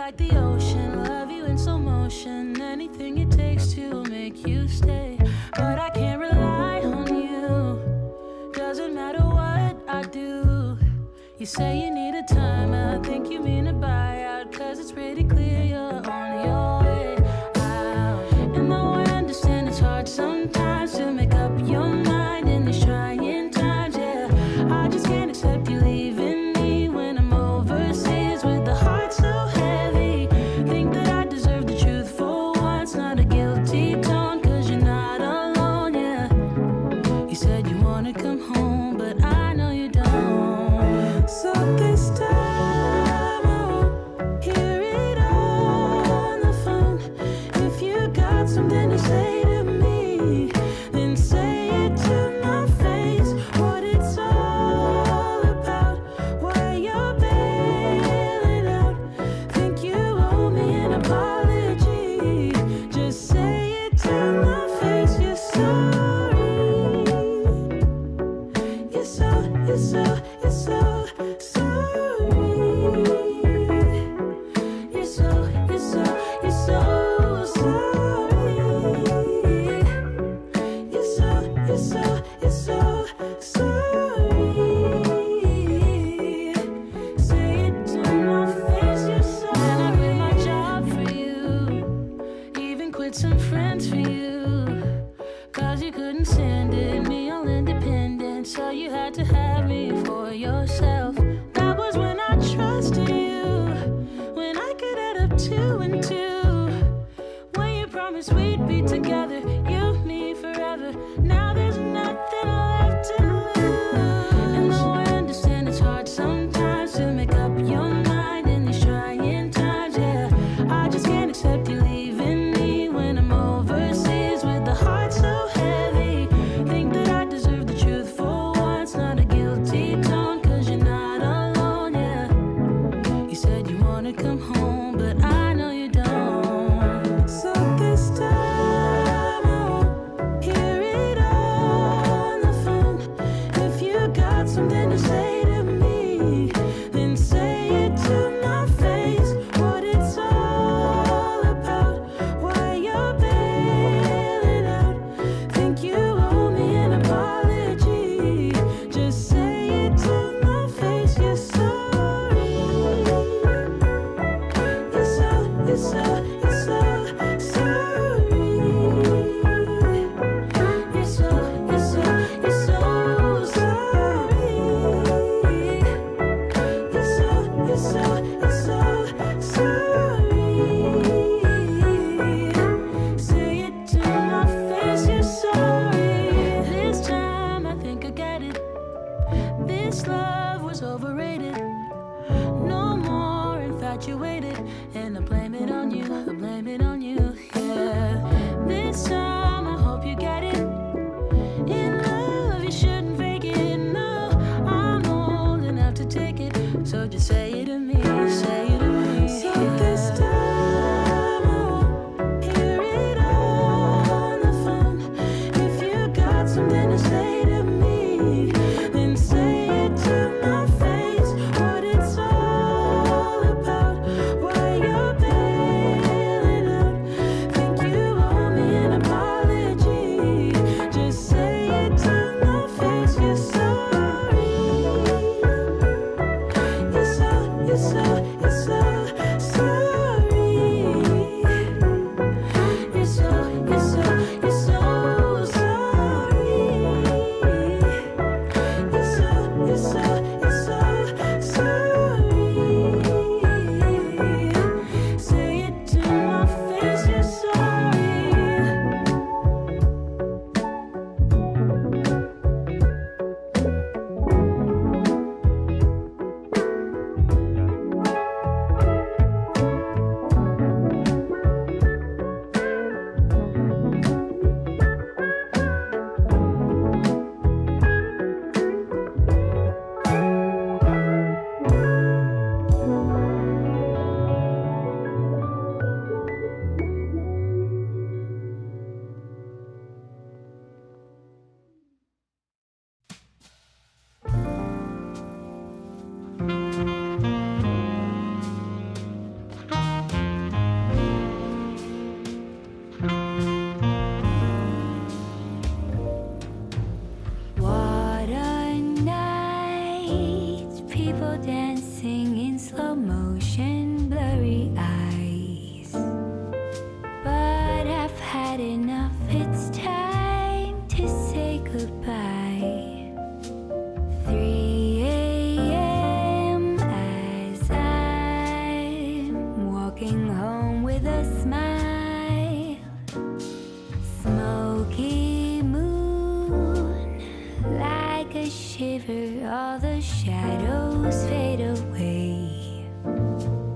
like the ocean, love you in slow motion. Anything it takes to make you stay. But I can't rely on you. Doesn't matter what I do. You say you need a time, I think you mean a buyout. Cause it's pretty clear you're on your way out. And though I understand it's hard sometimes to make up your mind in these trying times, yeah, I just can't accept you leaving me when I'm overseas with the heart so heavy. Think that I deserve the truth for once, not a guilty tone, cause you're not alone, yeah. You said you wanna come home, but I know you don't. So this time I won't hear it on the phone. If you got something to say to me, then say it to my face. What it's all about, why you're bailing out. Think you owe me an apology. Just say it to my face. You're sorry. You're so sorry. You're so sorry. You're so sorry. Say it to my face. You're sorry. And I quit my job for you, even quit some friends for you, cause you couldn't stand it, me all independent, so you had to have me for yourself. That was when I trusted you, when I could add up 2 and 2, when you promised we'd be together, you, me, forever. Now there's nothing left to lose. And though I understand it's hard sometimes to make up your mind in these trying times, yeah, I just can't accept you leaving me when I'm overseas with the heart so heavy. Think that I deserve the truth for once, not a guilty tone, cause you're not alone, yeah. You said you wanna come home, but I know you don't. So this time I won't hear it on the phone. If you got something to say to me, then say it to my face. What it's all about, why you're bailing out. Think you owe me an apology. Just say it to my face. You're sorry. You're so sorry. You're so sorry. Say it to my face. You're sorry. This time I think I get it. This love was overrated. No more infatuated. And I blame it on you. I blame it on you. Yeah. This time I hope you get it. In love you shouldn't fake it. No, I'm old enough to take it. So just say it to me. Say it to me. So this time I won't hear it on the phone. If you got something to say to me, then say it to my face. What it's all about, why you're bailing out. Think you owe me an apology. Just say it to my face. You're sorry. You're so slow motion, blurry eyes. But I've had enough, it's time to say goodbye. 3 a.m. as I'm walking home with a smile. Smoky moon, like a shiver, all the shadows fade away.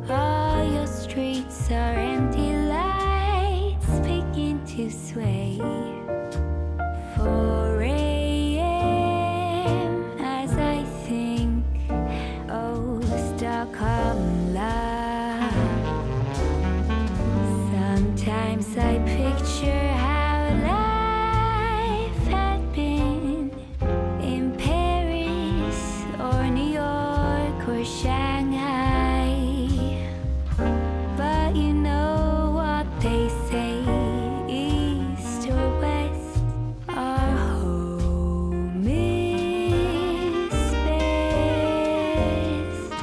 All your streets are empty, lights begin to sway. 4 a.m. as I think, oh, Stockholm love. Sometimes I picture how life had been in Paris or New York or Shanghai. But you know what they say, east or west, our home is best.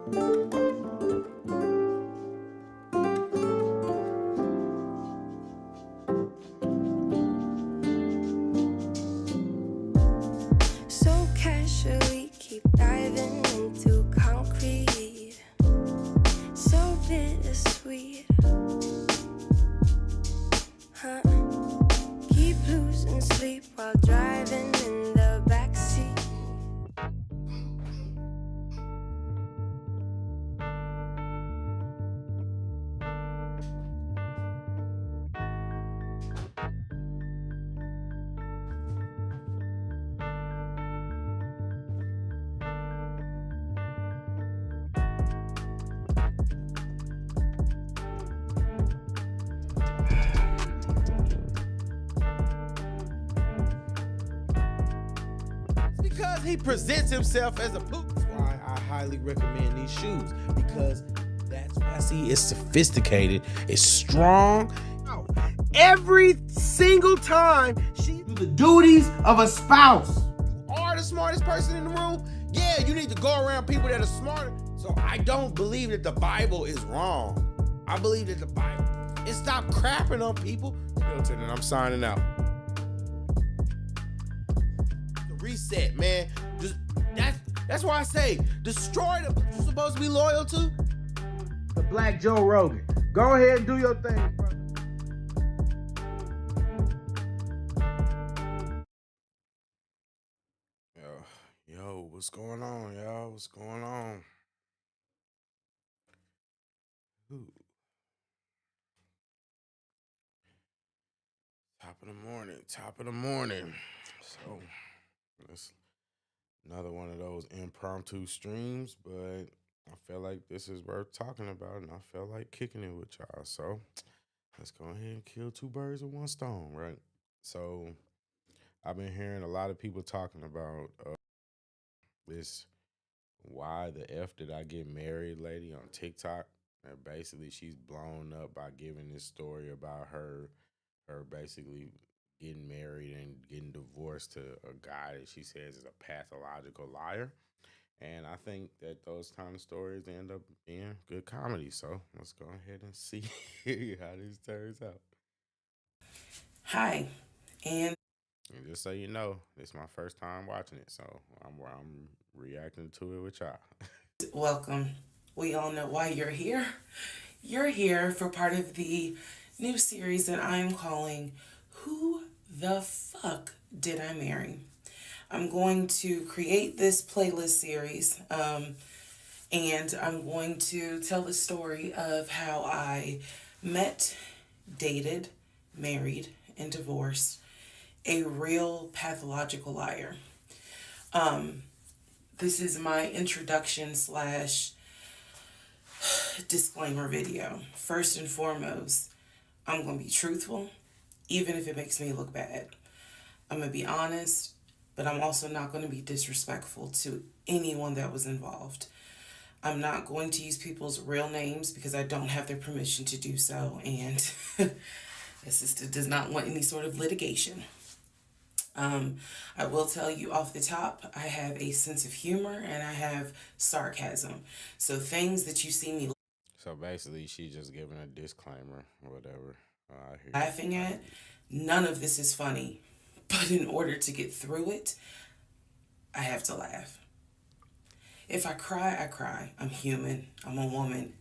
So casually keep diving into concrete. So bittersweet. Huh? Keep losing sleep while driving in the backseat. Because he presents himself as a poop. That's why I highly recommend these shoes, because that's why I see it's sophisticated, it's strong. Every single time she do the duties of a spouse. You are the smartest person in the room. Yeah, you need to go around people that are smarter. So I don't believe that the Bible is wrong. I believe that the Bible, and stop crapping on people. Hilton, and I'm signing out. Reset, man. Just that's why I say destroy the you're supposed to be loyal to. The Black Joe Rogan. Go ahead and do your thing, bro. Yo, what's going on, y'all? What's going on? Ooh. Top of the morning. So it's another one of those impromptu streams, but I feel like this is worth talking about, and I feel like kicking it with y'all. So let's go ahead and kill two birds with one stone, right? So I've been hearing a lot of people talking about this why the F did I get married lady on TikTok. And basically she's blown up by giving this story about her basically getting married and getting divorced to a guy that she says is a pathological liar. And I think that those kind of stories end up being good comedy. So let's go ahead and see how this turns out. Hi, and just so you know, it's my first time watching it, so I'm reacting to it with y'all. welcome. We all know why you're here. You're here for part of the new series that I'm calling Who the Fuck Did I Marry? I'm going to create this playlist series, and I'm going to tell the story of how I met, dated, married, and divorced a real pathological liar. This is my introduction slash disclaimer video. First and foremost, I'm going to be truthful, even if it makes me look bad. I'm going to be honest, but I'm also not going to be disrespectful to anyone that was involved. I'm not going to use people's real names because I don't have their permission to do so, and the sister does not want any sort of litigation. I will tell you off the top, I have a sense of humor and I have sarcasm. So things that you see me So basically, she's just giving a disclaimer or whatever. laughing at, none of this is funny. But in order to get through it, I have to laugh. If I cry, I cry. I'm human. I'm a woman.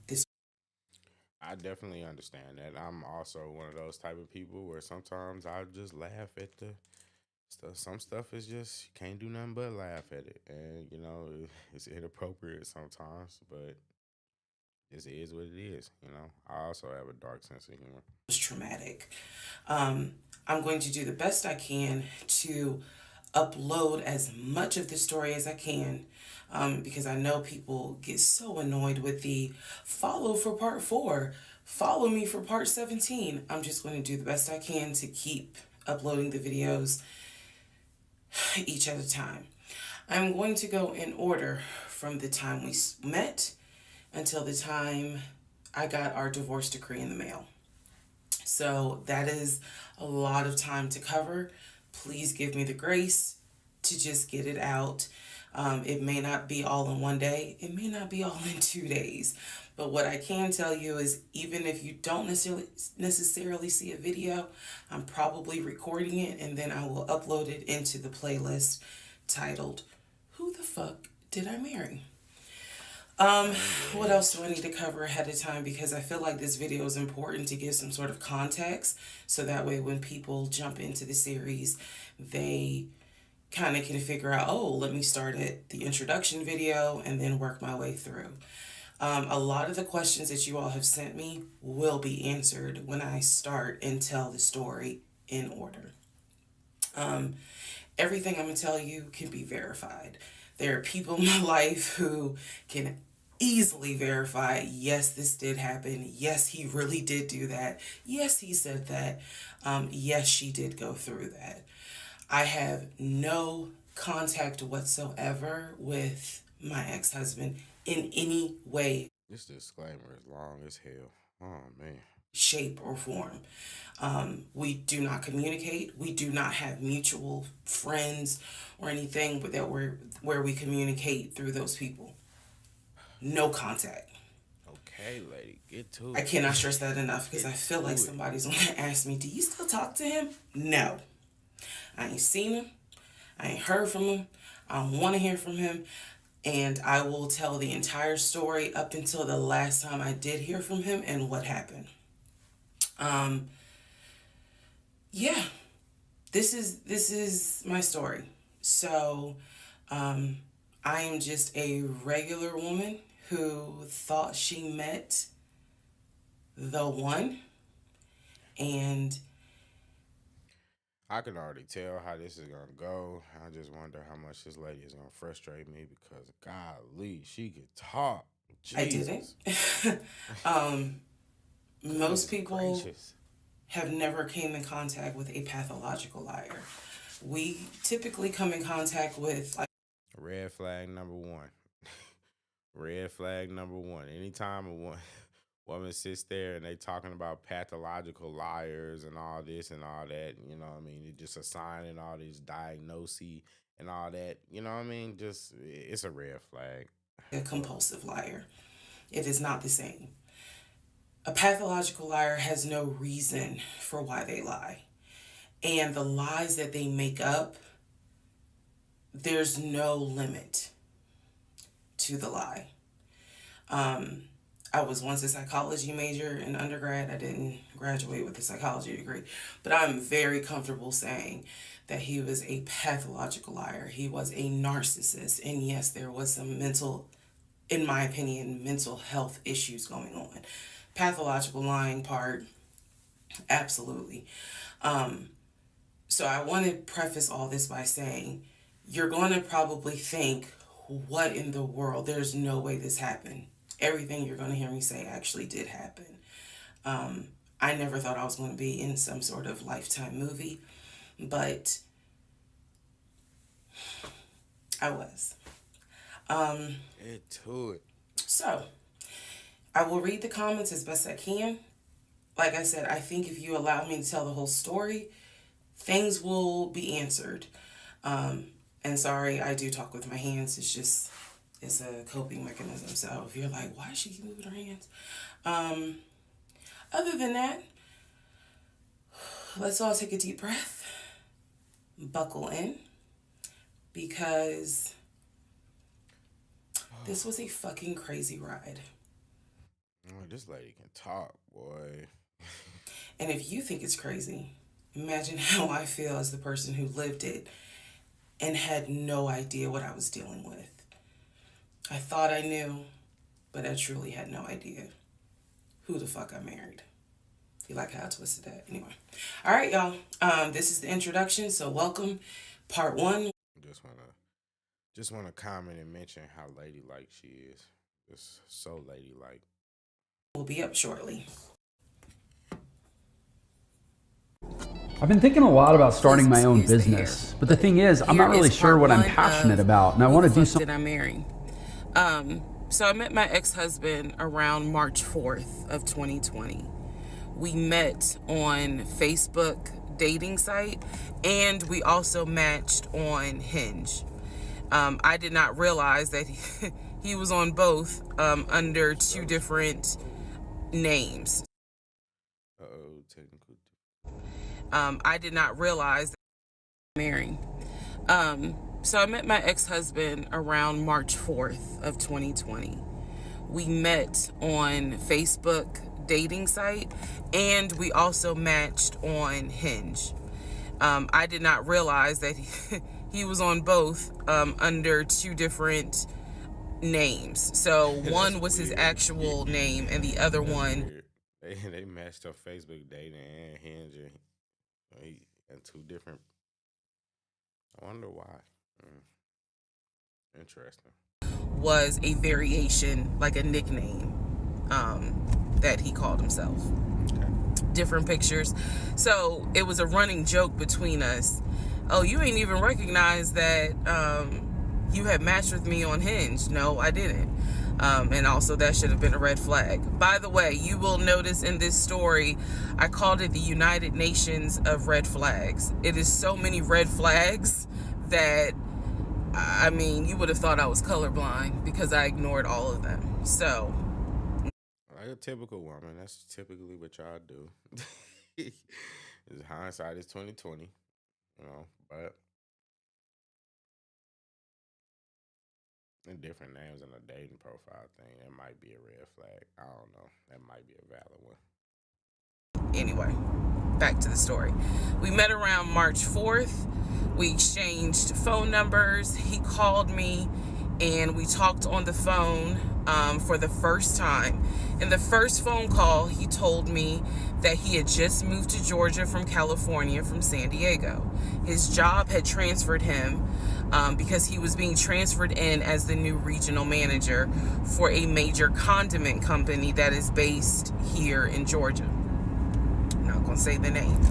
I definitely understand that. I'm also one of those type of people where sometimes I just laugh at the stuff. Some stuff is just, you can't do nothing but laugh at it. And, you know, it's inappropriate sometimes, but it is what it is, you know. I also have a dark sense of humor. Was traumatic. I'm going to do the best I can to upload as much of the story as I can, because I know people get so annoyed with the follow for part 4, follow me for part 17. I'm just going to do the best I can to keep uploading the videos each at a time. I'm going to go in order from the time we met until the time I got our divorce decree in the mail. So that is a lot of time to cover. Please give me the grace to just get it out. It may not be all in one day. It may not be all in 2 days. But what I can tell you is, even if you don't necessarily see a video, I'm probably recording it, and then I will upload it into the playlist titled, Who the Fuck Did I Marry? What else do I need to cover ahead of time? Because I feel like this video is important to give some sort of context, so that way when people jump into the series, they kind of can figure out, oh, let me start at the introduction video and then work my way through. A lot of the questions that you all have sent me will be answered when I start and tell the story in order. Everything I'm going to tell you can be verified. There are people in my life who can easily verify, yes, this did happen. Yes, he really did do that. Yes, he said that. Yes, she did go through that. I have no contact whatsoever with my ex-husband in any way. This disclaimer is long as hell. Oh, man. Shape or form. We do not communicate. We do not have mutual friends or anything where we communicate through those people. No contact. Okay, lady, get to it. I cannot stress that enough, because I feel like somebody's going to ask me, do you still talk to him? No. I ain't seen him. I ain't heard from him. I don't want to hear from him. And I will tell the entire story up until the last time I did hear from him and what happened. Yeah, this is my story. So, I am just a regular woman who thought she met the one, and I can already tell how this is gonna go. I just wonder how much this lady is gonna frustrate me, because golly, she could talk. Jesus. I didn't. Most people have never came in contact with a pathological liar. We typically come in contact with, like, red flag number one. Red flag number one. Anytime a woman sits there and they talking about pathological liars and all this and all that, you know what I mean? It's just assigning all these diagnoses and all that, you know what I mean? Just, it's a red flag. A compulsive liar. It is not the same. A pathological liar has no reason for why they lie. And the lies that they make up, there's no limit to the lie. I was once a psychology major in undergrad. I didn't graduate with a psychology degree, but I'm very comfortable saying that he was a pathological liar. He was a narcissist. And yes, there was some in my opinion, mental health issues going on. Pathological lying part, absolutely. So I want to preface all this by saying, you're going to probably think, what in the world? There's no way this happened. Everything you're going to hear me say actually did happen. I never thought I was going to be in some sort of Lifetime movie, but I was. Get to it. So, I will read the comments as best I can. Like I said, I think if you allow me to tell the whole story, things will be answered. And sorry, I do talk with my hands. It's a coping mechanism. So if you're like, why does she keep moving her hands? Other than that, let's all take a deep breath, buckle in, because this was a fucking crazy ride. Oh, this lady can talk, boy. And if you think it's crazy, imagine how I feel as the person who lived it and had no idea what I was dealing with. I thought I knew, but I truly had no idea who the fuck I married. You like how I twisted that? Anyway. All right, y'all. This is the introduction, so welcome. Part 1. Just wanna comment and mention how ladylike she is. Just so ladylike. Will be up shortly. I've been thinking a lot about starting my own business, but the thing is, I'm not really sure what I'm passionate about, and I want to do something. Did I marry? So I met my ex-husband around March 4th of 2020. We met on Facebook dating site, and we also matched on Hinge. I did not realize that he was on both under two different names. Technical. I did not realize that marrying. So I met my ex-husband around March 4th of 2020. We met on Facebook dating site, and we also matched on Hinge. I did not realize that he was on both under two different names. So one was his actual name, and the other one. Weird. They matched up Facebook dating and Hinge, and two different. I wonder why. Interesting. Was a variation, like a nickname that he called himself. Okay. Different pictures. So it was a running joke between us. Oh, you ain't even recognize that you had matched with me on Hinge. No, I didn't. And also that should have been a red flag. By the way, you will notice in this story, I called it the United Nations of red flags. It is so many red flags that, I mean, you would have thought I was colorblind because I ignored all of them. So, like a typical woman, that's typically what y'all do. Hindsight is 2020, but and different names in a dating profile thing, that might be a red flag. I don't know. That might be a valid one. Anyway, back to the story. We met around March 4th. We exchanged phone numbers. He called me and we talked on the phone for the first time. In the first phone call, he told me that he had just moved to Georgia from California, from San Diego. His job had transferred him because he was being transferred in as the new regional manager for a major condiment company that is based here in Georgia. I'm not going to say the name.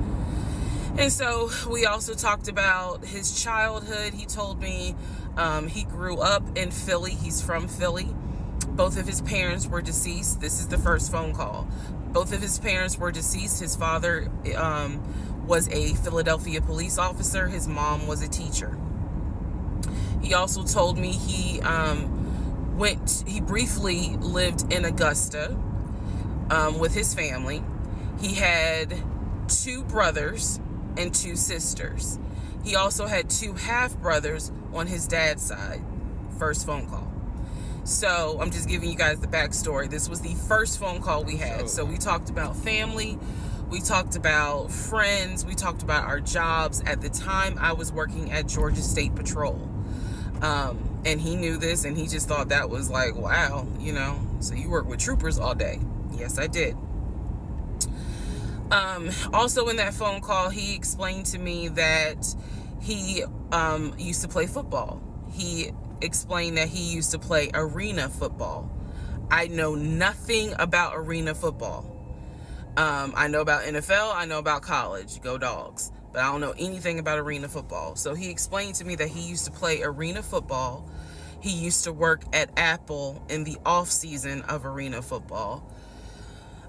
And so we also talked about his childhood. He told me he grew up in Philly. He's from Philly. Both of his parents were deceased. This is the first phone call. Both of his parents were deceased. His father was a Philadelphia police officer. His mom was a teacher. He also told me he briefly lived in Augusta with his family. He had 2 brothers and 2 sisters. He also had 2 half-brothers on his dad's side. First phone call. So I'm just giving you guys the backstory. This was the first phone call we had. So we talked about family. We talked about friends. We talked about our jobs. At the time, I was working at Georgia State Patrol. And he knew this, and he just thought that was like, wow, so you work with troopers all day. Yes, I did. Also in that phone call, he explained to me that he used to play football. He explained that he used to play arena football. I know nothing about arena football. I know about NFL, I know about college, go Dogs, but I don't know anything about arena football. So he explained to me that he used to play arena football. He used to work at Apple in the off season of arena football.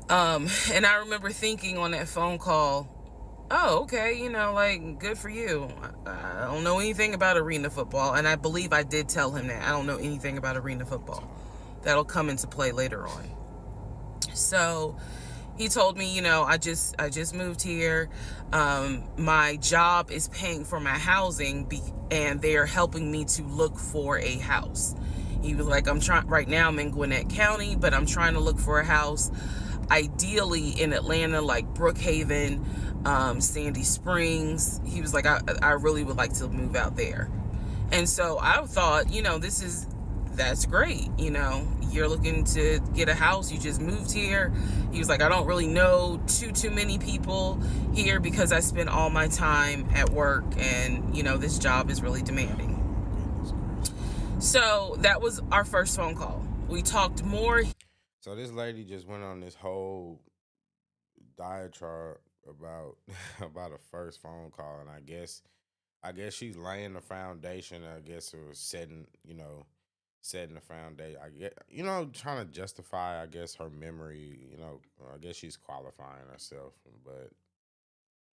And I remember thinking on that phone call, oh, okay, good for you. I don't know anything about arena football. And I believe I did tell him that. I don't know anything about arena football. That'll come into play later on. So he told me, I just moved here. My job is paying for my housing and they're helping me to look for a house. He was like, right now I'm in Gwinnett County, but I'm trying to look for a house ideally in Atlanta, like Brookhaven, Sandy Springs. He was like, I really would like to move out there. And so I thought, that's great. You're looking to get a house. You just moved here. He was like, I don't really know too many people here because I spend all my time at work and, this job is really demanding. So that was our first phone call. We talked more. So this lady just went on this whole diatribe about a first phone call, and I guess she's laying the foundation. I guess it was setting the foundation. I get trying to justify, I guess, her memory. I guess she's qualifying herself, but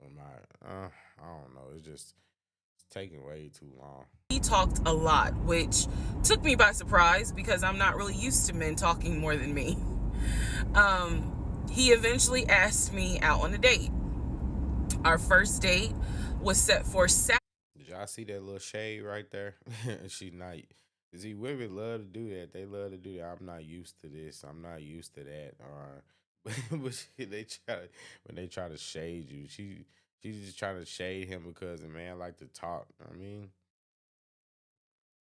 I don't know. It's just taking way too long. He talked a lot, which took me by surprise because I'm not really used to men talking more than me. He eventually asked me out on a date. Our first date was set for Saturday. Did y'all see that little shade right there? She not. See, women love to do that. They love to do that. I'm not used to this. I'm not used to that. When they try to shade you, she's just trying to shade him because the man like to talk. I mean,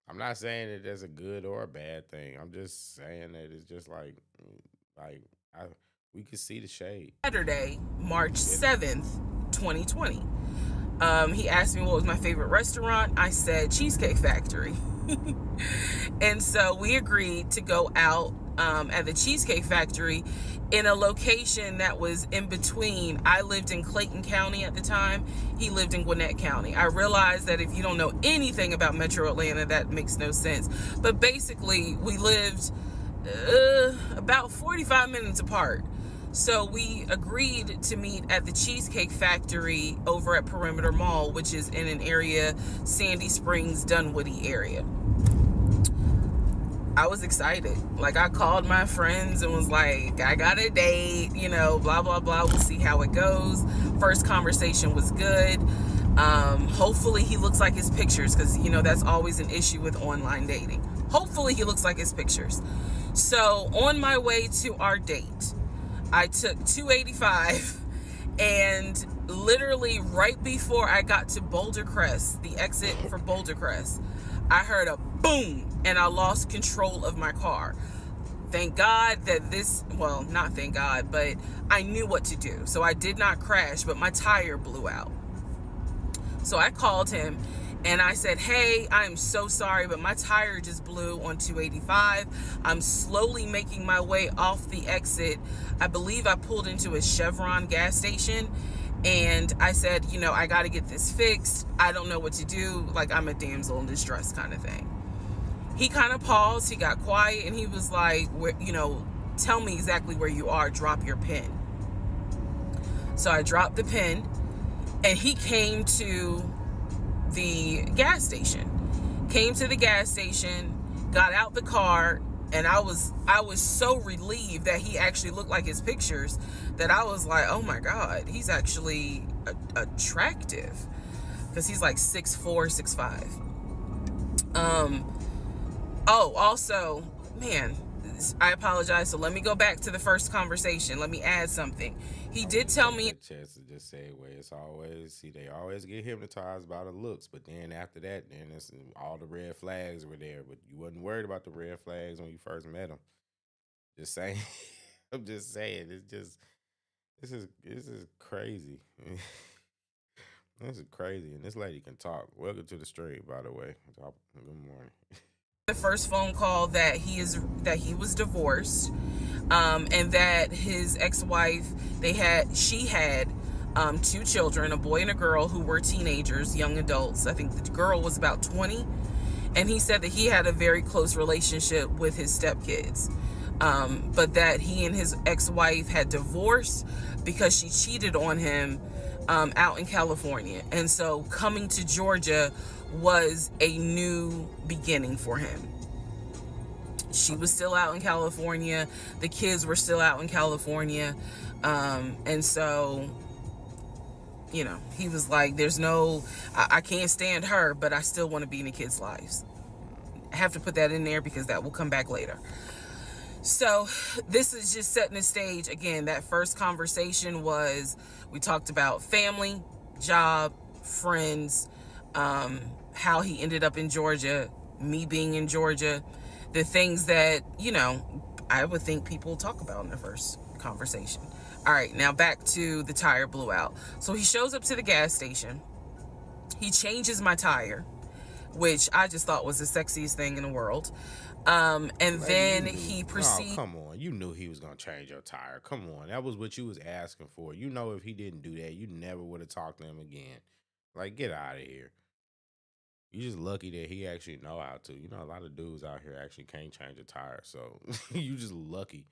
I'm not saying that that's a good or a bad thing. I'm just saying that it's just like I we could see the shade. Saturday, March 7th, 2020. He asked me what was my favorite restaurant. I said Cheesecake Factory. And so we agreed to go out at the Cheesecake Factory in a location that was in between. I lived in Clayton County at the time. He lived in Gwinnett County. I realized that if you don't know anything about Metro Atlanta, that makes no sense. But basically, we lived about 45 minutes apart. So we agreed to meet at the Cheesecake Factory over at Perimeter Mall, which is in an area, Sandy Springs, Dunwoody area. I was excited. Like, I called my friends and was like, I got a date, you know, blah, blah, blah. We'll see how it goes. First conversation was good. Hopefully he looks like his pictures, because, you know, that's always an issue with online dating. Hopefully he looks like his pictures. So on my way to our date, I took 285, and literally right before I got to Boulder Crest, the exit for Boulder Crest, I heard a boom and I lost control of my car. Thank God that well, not thank God, but I knew what to do. So I did not crash, but my tire blew out. So I called him and I said, hey, I'm so sorry, but my tire just blew on 285. I'm slowly making my way off the exit. I believe I pulled into a Chevron gas station. And I said, you know, I got to get this fixed. I don't know what to do. Like, I'm a damsel in distress kind of thing. He kind of paused. He got quiet. And he was like, you know, tell me exactly where you are. Drop your pin. So I dropped the pin. And he came to the gas station. Got out the car. And I was so relieved that he actually looked like his pictures that I was like, oh my God, he's actually attractive, because he's like 6'4", 6'5". Oh, also, man, I apologize. So let me go back to the first conversation. Let me add something. He did tell me. Chance to just say, well, it's always, they always get hypnotized by the looks, but then after that, then it's all the red flags were there, but you wasn't worried about the red flags when you first met him. Just saying. I'm just saying. It's just, this is crazy. This is crazy, and this lady can talk. Welcome to the stream, by the way. Good morning. The first phone call that he was divorced, and that his ex-wife, she had 2 children, a boy and a girl, who were teenagers, young adults. I think the girl was about 20, and he said that he had a very close relationship with his stepkids, but that he and his ex-wife had divorced because she cheated on him out in California. And so coming to Georgia was a new beginning for him. She was still out in California. The kids were still out in California. And so, you know, he was like, I can't stand her, but I still want to be in the kids' lives. I have to put that in there because that will come back later. So this is just setting the stage. Again, that first conversation we talked about family, job, friends, how he ended up in Georgia, me being in Georgia, the things that, you know, I would think people talk about in the first conversation. All right, now back to the tire blew out. So he shows up to the gas station. He changes my tire, which I just thought was the sexiest thing in the world. And then he proceeds. Oh, come on. You knew he was going to change your tire. Come on. That was what you was asking for. You know, if he didn't do that, you never would have talked to him again. Like, get out of here. You just lucky that he actually know how to. You know, a lot of dudes out here actually can't change a tire. So you just lucky.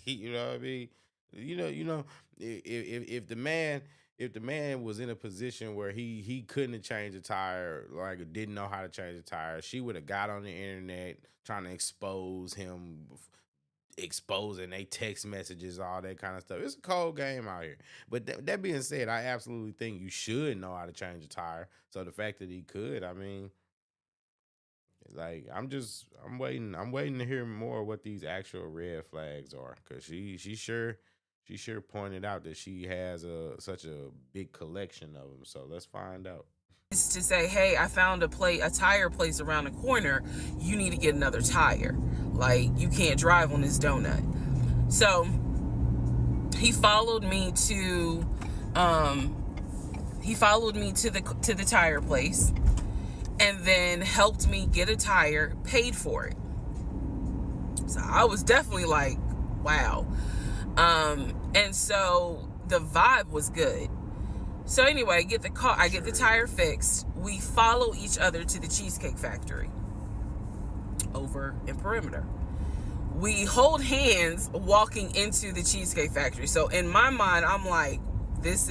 You know what I mean? You know, if the man, if the man was in a position where he couldn't have changed a tire, like didn't know how to change a tire, she would have got on the internet trying to expose him, exposing they text messages, all that kind of stuff. It's a cold game out here. But that being said, I absolutely think you should know how to change a tire. So the fact that he could, I mean, like I'm waiting to hear more what these actual red flags are, because she sure pointed out that she has such a big collection of them. So let's find out. It's to say, hey, I found a tire place around the corner. You need to get another tire. Like, you can't drive on this donut. So he followed me to the tire place, and then helped me get a tire, paid for it. So I was definitely like, wow. And so the vibe was good. So anyway, I get the tire fixed. We follow each other to the Cheesecake Factory over in Perimeter. We hold hands walking into the Cheesecake Factory. So in my mind, I'm like, this.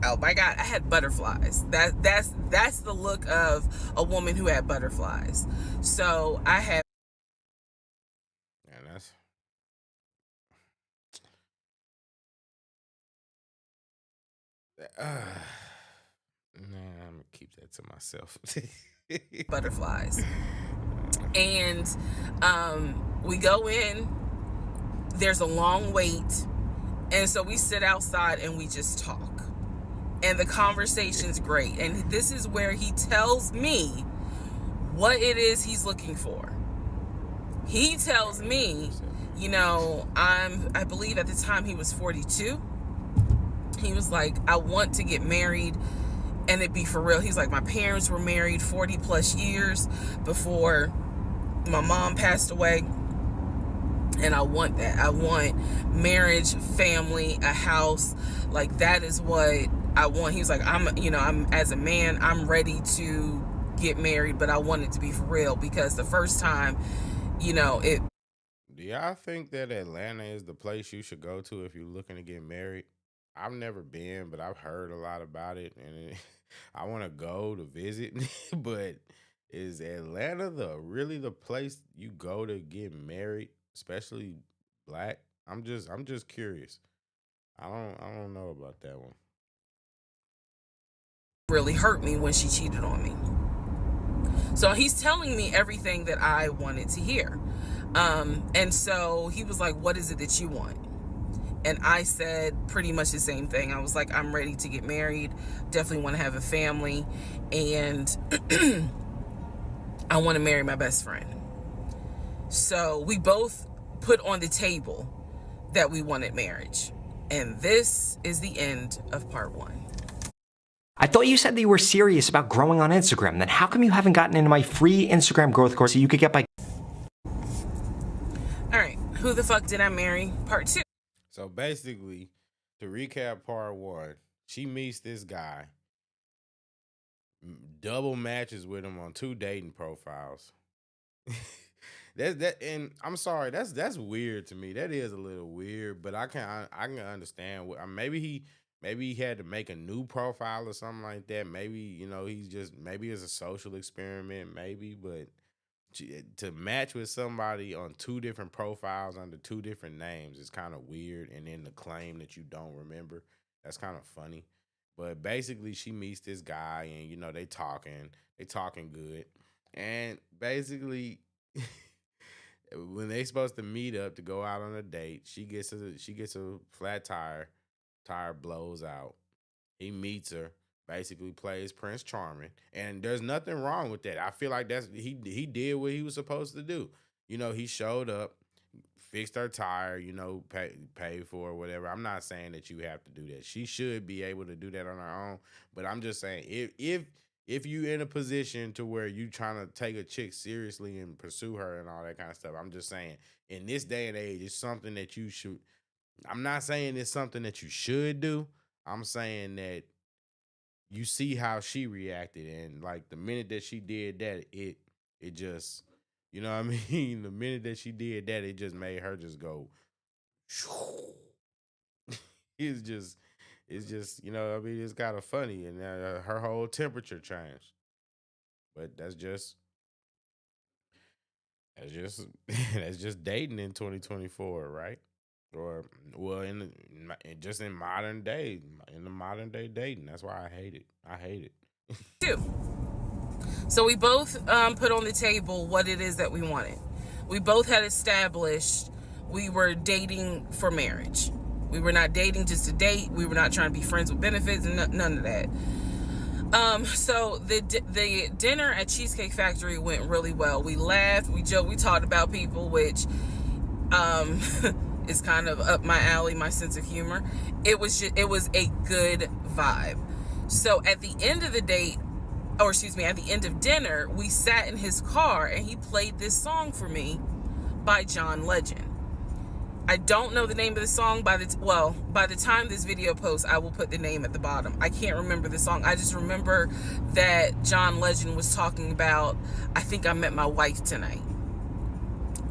Oh my God, I had butterflies. That's the look of a woman who had butterflies. So I had. And that's nah, I'm gonna keep that to myself. Butterflies. And we go in, there's a long wait, and so we sit outside and we just talk, and the conversation's great. And this is where he tells me what it is he's looking for. He tells me, you know, I believe at the time he was 42. He was like, I want to get married and it be for real. He's like, my parents were married 40 plus years before my mom passed away, and I want that. I want marriage, family, a house. Like, that is what I want. He was like, I'm as a man, I'm ready to get married, but I want it to be for real, because the first time, it. Do y'all think that Atlanta is the place you should go to if you're looking to get married? I've never been, but I've heard a lot about it, and I want to go to visit. But is Atlanta really the place you go to get married, especially black? I'm just curious. I don't know about that one. Really hurt me when she cheated on me. So he's telling me everything that I wanted to hear. And so he was like, what is it that you want? And I said pretty much the same thing. I was like, I'm ready to get married, definitely want to have a family, and I want to marry my best friend. So we both put on the table that we wanted marriage. And this is the end of part 1. I thought you said that you were serious about growing on Instagram. Then how come you haven't gotten into my free Instagram growth course so you could get my... All right, who the fuck did I marry? Part 2. So basically, to recap part 1, she meets this guy, double matches with him on 2 dating profiles. And I'm sorry, that's weird to me. That is a little weird, but I can understand what maybe he had to make a new profile or something like that. Maybe maybe it's a social experiment, maybe, but to match with somebody on 2 different profiles under 2 different names is kind of weird. And then the claim that you don't remember, that's kind of funny. But basically, she meets this guy, and they talking good, and basically, when they supposed to meet up to go out on a date, she gets a flat tire blows out. He meets her. Basically plays Prince Charming, and there's nothing wrong with that. I feel like he did what he was supposed to do. He showed up, fixed her tire, paid for it, whatever. I'm not saying that you have to do that. She should be able to do that on her own, but I'm just saying if you in a position to where you trying to take a chick seriously and pursue her and all that kind of stuff, I'm just saying in this day and age, it's something that you should. I'm not saying it's something that you should do. I'm saying that you see how she reacted, and like the minute that she did that, it just, you know what I mean? The minute that she did that, it just made her just go. it's just, I mean, it's kind of funny, and her whole temperature changed. But that's just that's just dating in 2024, right? Or well, just in modern day, in the modern day dating. That's why I hate it. I hate it. Two. So we both put on the table what it is that we wanted. We both had established we were dating for marriage. We were not dating just to date. We were not trying to be friends with benefits and none of that. So the dinner at Cheesecake Factory went really well. We laughed, we joked, we talked about people, which is kind of up my alley, my sense of humor. It was a good vibe. So at the end of the date, or excuse me, at the end of dinner, we sat in his car and he played this song for me by John Legend. I don't know the name of the song. By the time this video posts, I will put the name at the bottom. I can't remember the song. I just remember that John Legend was talking about, I think I met my wife tonight.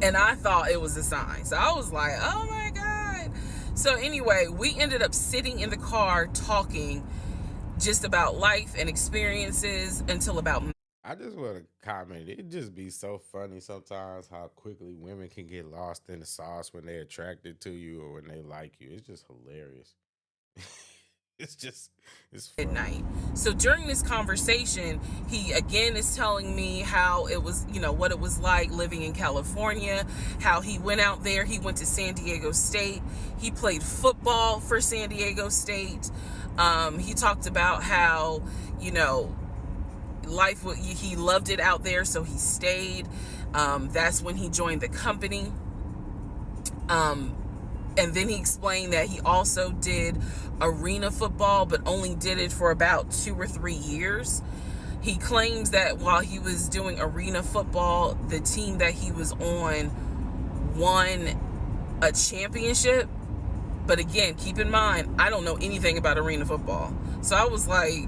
And I thought it was a sign. So I was like, oh my God. So anyway, we ended up sitting in the car talking just about life and experiences until about... I just want to comment. It just be so funny sometimes how quickly women can get lost in the sauce when they're attracted to you or when they like you. It's just hilarious. It's funny. Midnight. So during this conversation, he again is telling me how it was, what it was like living in California, how he went out there. He went to San Diego State. He played football for San Diego State. He talked about how, life, he loved it out there, so he stayed. That's when he joined the company. And then he explained that he also did arena football, but only did it for about 2 or 3 years. He claims that while he was doing arena football, the team that he was on won a championship. But again, keep in mind, I don't know anything about arena football. So I was like,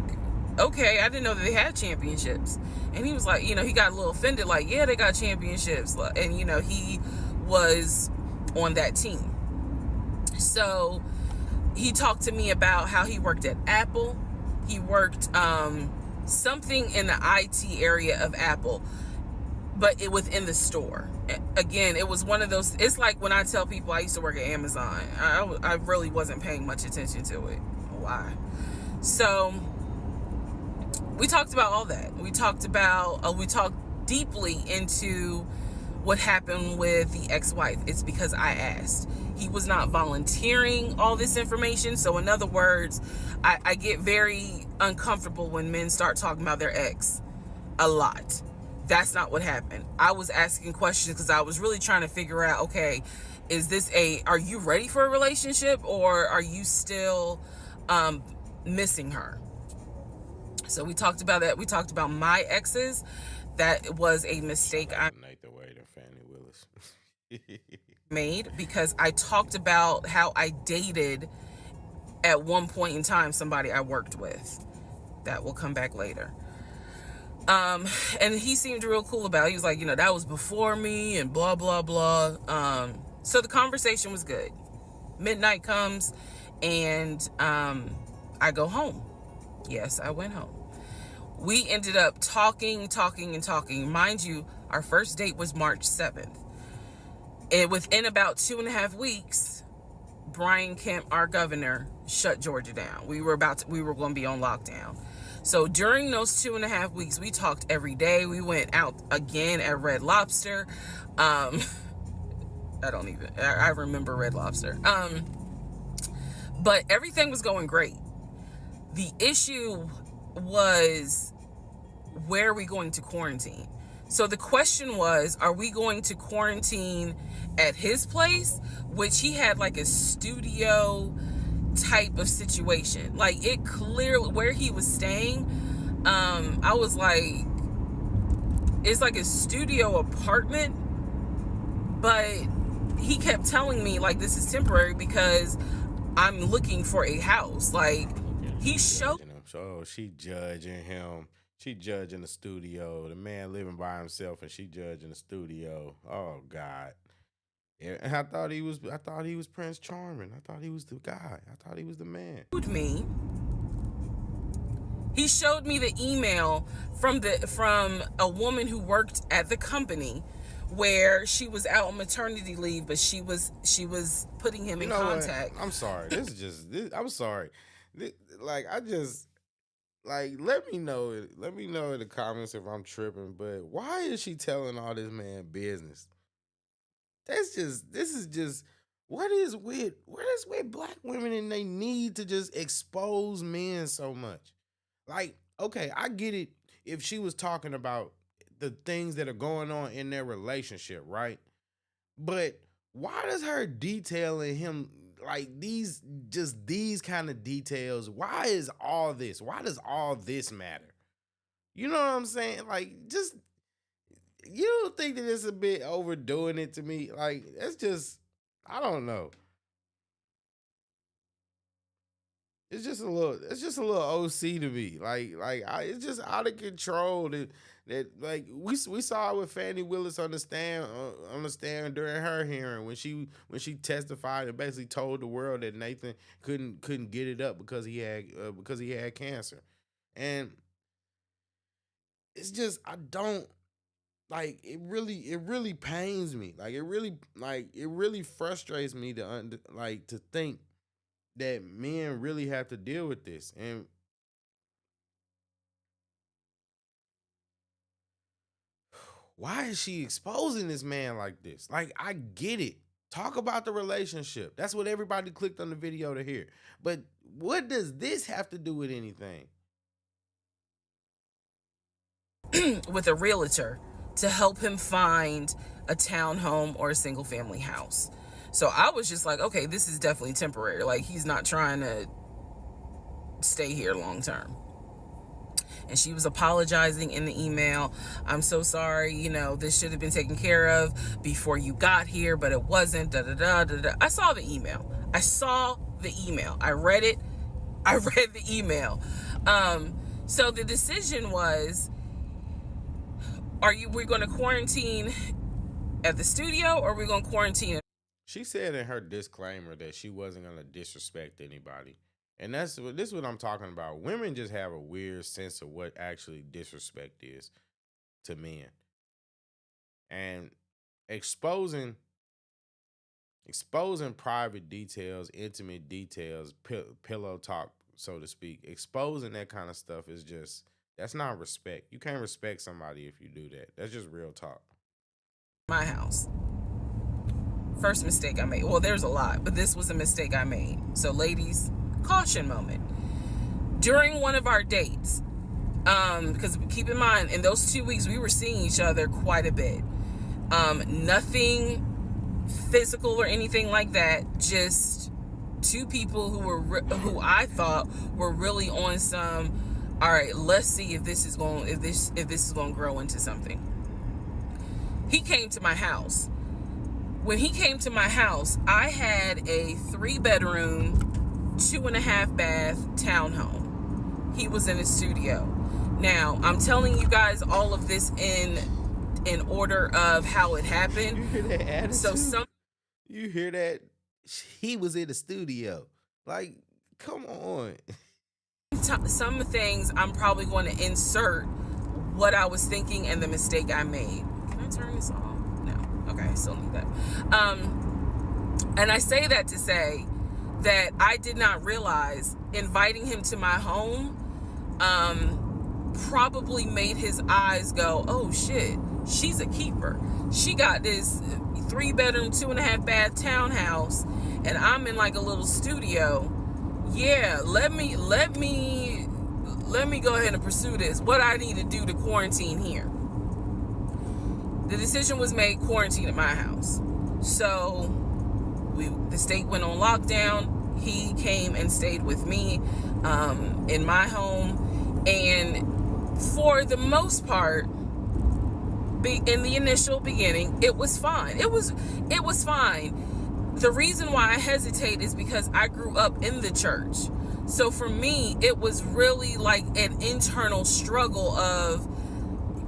okay, I didn't know that they had championships. And he was like, he got a little offended, like, yeah, they got championships. And, he was on that team. So he talked to me about how he worked at Apple. He worked something in the IT area of Apple, but it within the store. Again, it was one of those, it's like when I tell people I used to work at Amazon. I really wasn't paying much attention to it. Why? So we talked about all that. We talked deeply into what happened with the ex-wife. It's because I asked. He was not volunteering all this information. So in other words, I get very uncomfortable when men start talking about their ex a lot. That's not what happened. I was asking questions because I was really trying to figure out, okay, are you ready for a relationship, or are you still missing her? So we talked about that. We talked about my exes. That was a mistake I made, because I talked about how I dated at one point in time somebody I worked with. That will come back later. And he seemed real cool about it. He was like, that was before me and blah, blah, blah. So the conversation was good. Midnight comes and I go home. Yes, I went home. We ended up talking. Mind you, our first date was March 7th. And within about 2.5 weeks, Brian Kemp, our governor, shut Georgia down. We were going to be on lockdown. So during those 2.5 weeks, we talked every day. We went out again at Red Lobster. I remember Red Lobster. But everything was going great. The issue was, where are we going to quarantine? So the question was, are we going to quarantine at his place, which he had like a studio type of situation. Like, it clearly, where he was staying, I was like, it's like a studio apartment, but he kept telling me like, this is temporary because I'm looking for a house. Like, he showed him. So she judging him. She judging the studio. The man living by himself, and she judging the studio. Oh God. Yeah, and I thought he was Prince Charming. I thought he was the guy. I thought he was the man. Me. He showed me the email from a woman who worked at the company where she was out on maternity leave, but she was putting him in contact. What? I'm sorry. I'm sorry. Like, I just, like, let me know in the comments if I'm tripping, but why is she telling all this man business? This is just, what is with black women and they need to just expose men so much? Like, okay, I get it if she was talking about the things that are going on in their relationship, right? But why does her detailing him like these kind of details? Why is all this? Why does all this matter? You know what I'm saying? Like, just, you don't think that it's a bit overdoing it to me? Like, it's just, I don't know. It's just a little OC to me. It's just out of control. That like we saw it with Fannie Willis on the stand during her hearing when she testified and basically told the world that Nathan couldn't get it up because he had cancer, and it's just, I don't like it. Really pains me. It really frustrates me to think that men really have to deal with this. And why is she exposing this man like this? Like, I get it. Talk about the relationship. That's what everybody clicked on the video to hear. But what does this have to do with anything? With a realtor to help him find a townhome or a single family house. So I was just like, okay, this is definitely temporary. Like, he's not trying to stay here long term. And she was apologizing in the email. I'm so sorry, this should have been taken care of before you got here, but it wasn't, I saw the email. I read it. I read the email. So the decision was, we're going to quarantine at the studio, or we're going to quarantine? She said in her disclaimer that she wasn't going to disrespect anybody. And this is what I'm talking about. Women just have a weird sense of what actually disrespect is to men. And exposing private details, intimate details, pillow talk, so to speak, exposing that kind of stuff is just, that's not respect. You can't respect somebody if you do that. That's just real talk. My house. First mistake I made. Well, there's a lot, but this was a mistake I made. So ladies, caution moment. During one of our dates, because keep in mind, in those 2 weeks, we were seeing each other quite a bit. Nothing physical or anything like that. Just two people who I thought were really on some, all right, let's see if this is going to grow into something. He came to my house. When he came to my house, I had a 3-bedroom, 2.5-bath townhome. He was in a studio. Now, I'm telling you guys all of this in order of how it happened. You hear that attitude? So you hear that? He was in the studio. Like, come on. Some things I'm probably going to insert what I was thinking and the mistake I made. Can I turn this off? Okay, I still need that. And I say that to say that I did not realize inviting him to my home probably made his eyes go, oh shit, she's a keeper. She got this 3-bedroom, 2.5-bath townhouse, and I'm in like a little studio. Yeah, let me go ahead and pursue this. What I need to do to quarantine here. The decision was made, quarantine at my house. So the state went on lockdown. He came and stayed with me in my home. And for the most part, in the initial beginning, it was fine. It was fine. The reason why I hesitate is because I grew up in the church. So for me, it was really like an internal struggle of,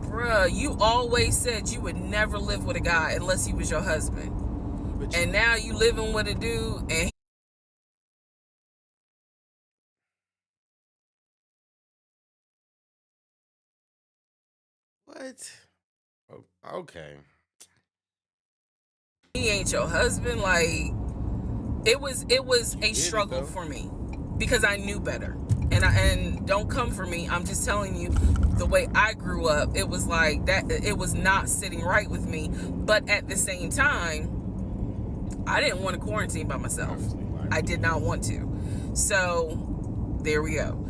bruh, you always said you would never live with a guy unless he was your husband. and now you living with a dude and What? Oh, okay. he ain't your husband. Like, it was a struggle for me because I knew better. And don't come for me. I'm just telling you the way I grew up. It was like that. It was not sitting right with me. But at the same time, I didn't want to quarantine by myself. I did not want to. So there we go.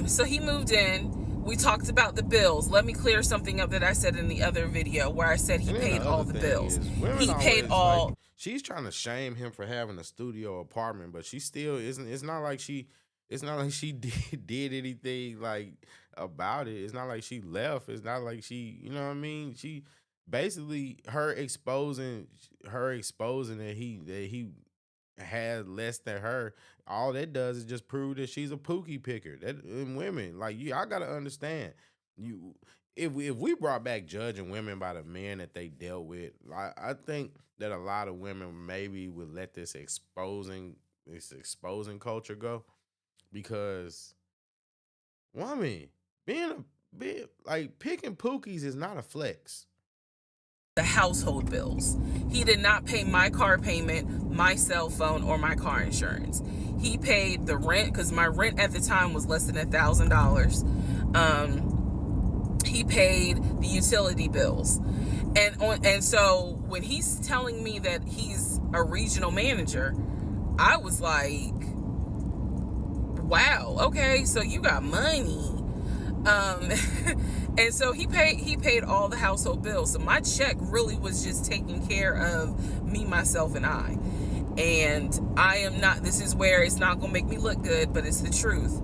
So he moved in. We talked about the bills. Let me clear something up that I said in the other video where I said he paid all the bills. He paid all. Like, she's trying to shame him for having a studio apartment, but she still isn't. It's not like she did anything like about it. It's not like she left. It's not like she, you know what I mean? She basically her exposing that he had less than her. All that does is just prove that she's a pookie picker. That in women, like I gotta understand. If we brought back judging women by the men that they dealt with, I think that a lot of women maybe would let this exposing culture go, because woman being like picking pookies is not a flex. The household bills. He did not pay my car payment, my cell phone, or my car insurance. He paid the rent, because my rent at the time was less than $1,000. He paid the utility bills. And so when he's telling me that he's a regional manager, I was like, wow, okay, so you got money. And so he paid all the household bills. So my check really was just taking care of me, myself, and I. And I am not, this is where it's not going to make me look good, but it's the truth.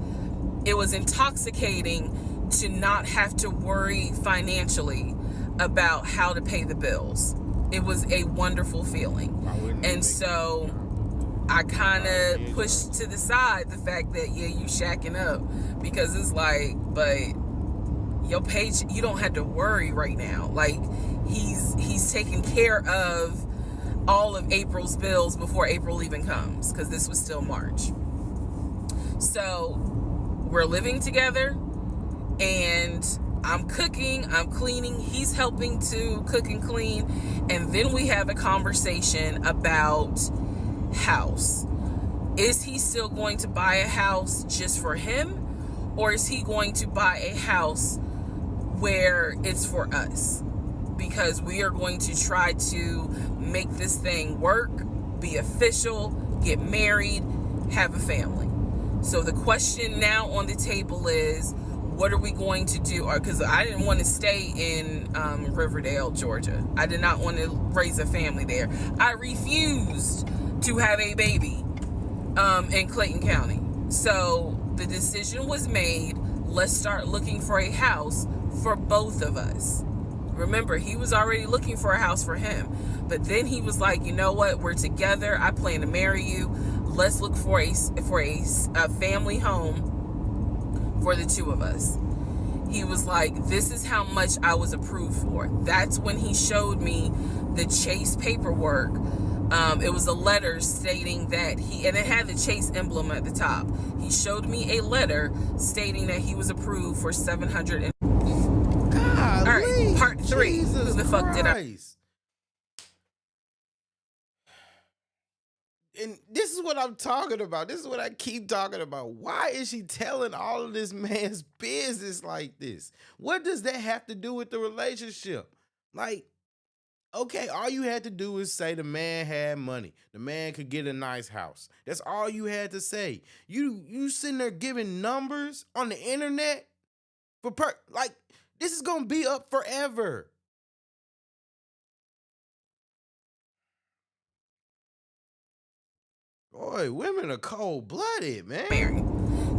It was intoxicating to not have to worry financially about how to pay the bills. It was a wonderful feeling. And so I kind of pushed to the side the fact that, yeah, you shacking up, because it's like, but your paycheck, you don't have to worry right now. Like, he's taking care of all of April's bills before April even comes, because this was still March. So we're living together, and I'm cooking, I'm cleaning, he's helping to cook and clean, and then we have a conversation about house. Is he still going to buy a house just for him, or is he going to buy a house where it's for us? Because we are going to try to make this thing work, be official, get married, have a family. So the question now on the table is, what are we going to do? Because I didn't want to stay in Riverdale, Georgia. I did not want to raise a family there. I refused to have a baby in Clayton County. So the decision was made, let's start looking for a house for both of us. Remember, he was already looking for a house for him. But then he was like, you know what? We're together. I plan to marry you. Let's look for a family home for the two of us. He was like, this is how much I was approved for. That's when he showed me the Chase paperwork. It was a letter stating that and it had the Chase emblem at the top. He showed me a letter stating that he was approved for $700. All right, part 3. Jesus Who the fuck Christ. did I? And this is what I'm talking about. This is what I keep talking about. Why is she telling all of this man's business like this? What does that have to do with the relationship? Like, okay, all you had to do is say the man had money. The man could get a nice house. That's all you had to say. You sitting there giving numbers on the internet for like, this is gonna be up forever. Boy, women are cold-blooded, man. Married.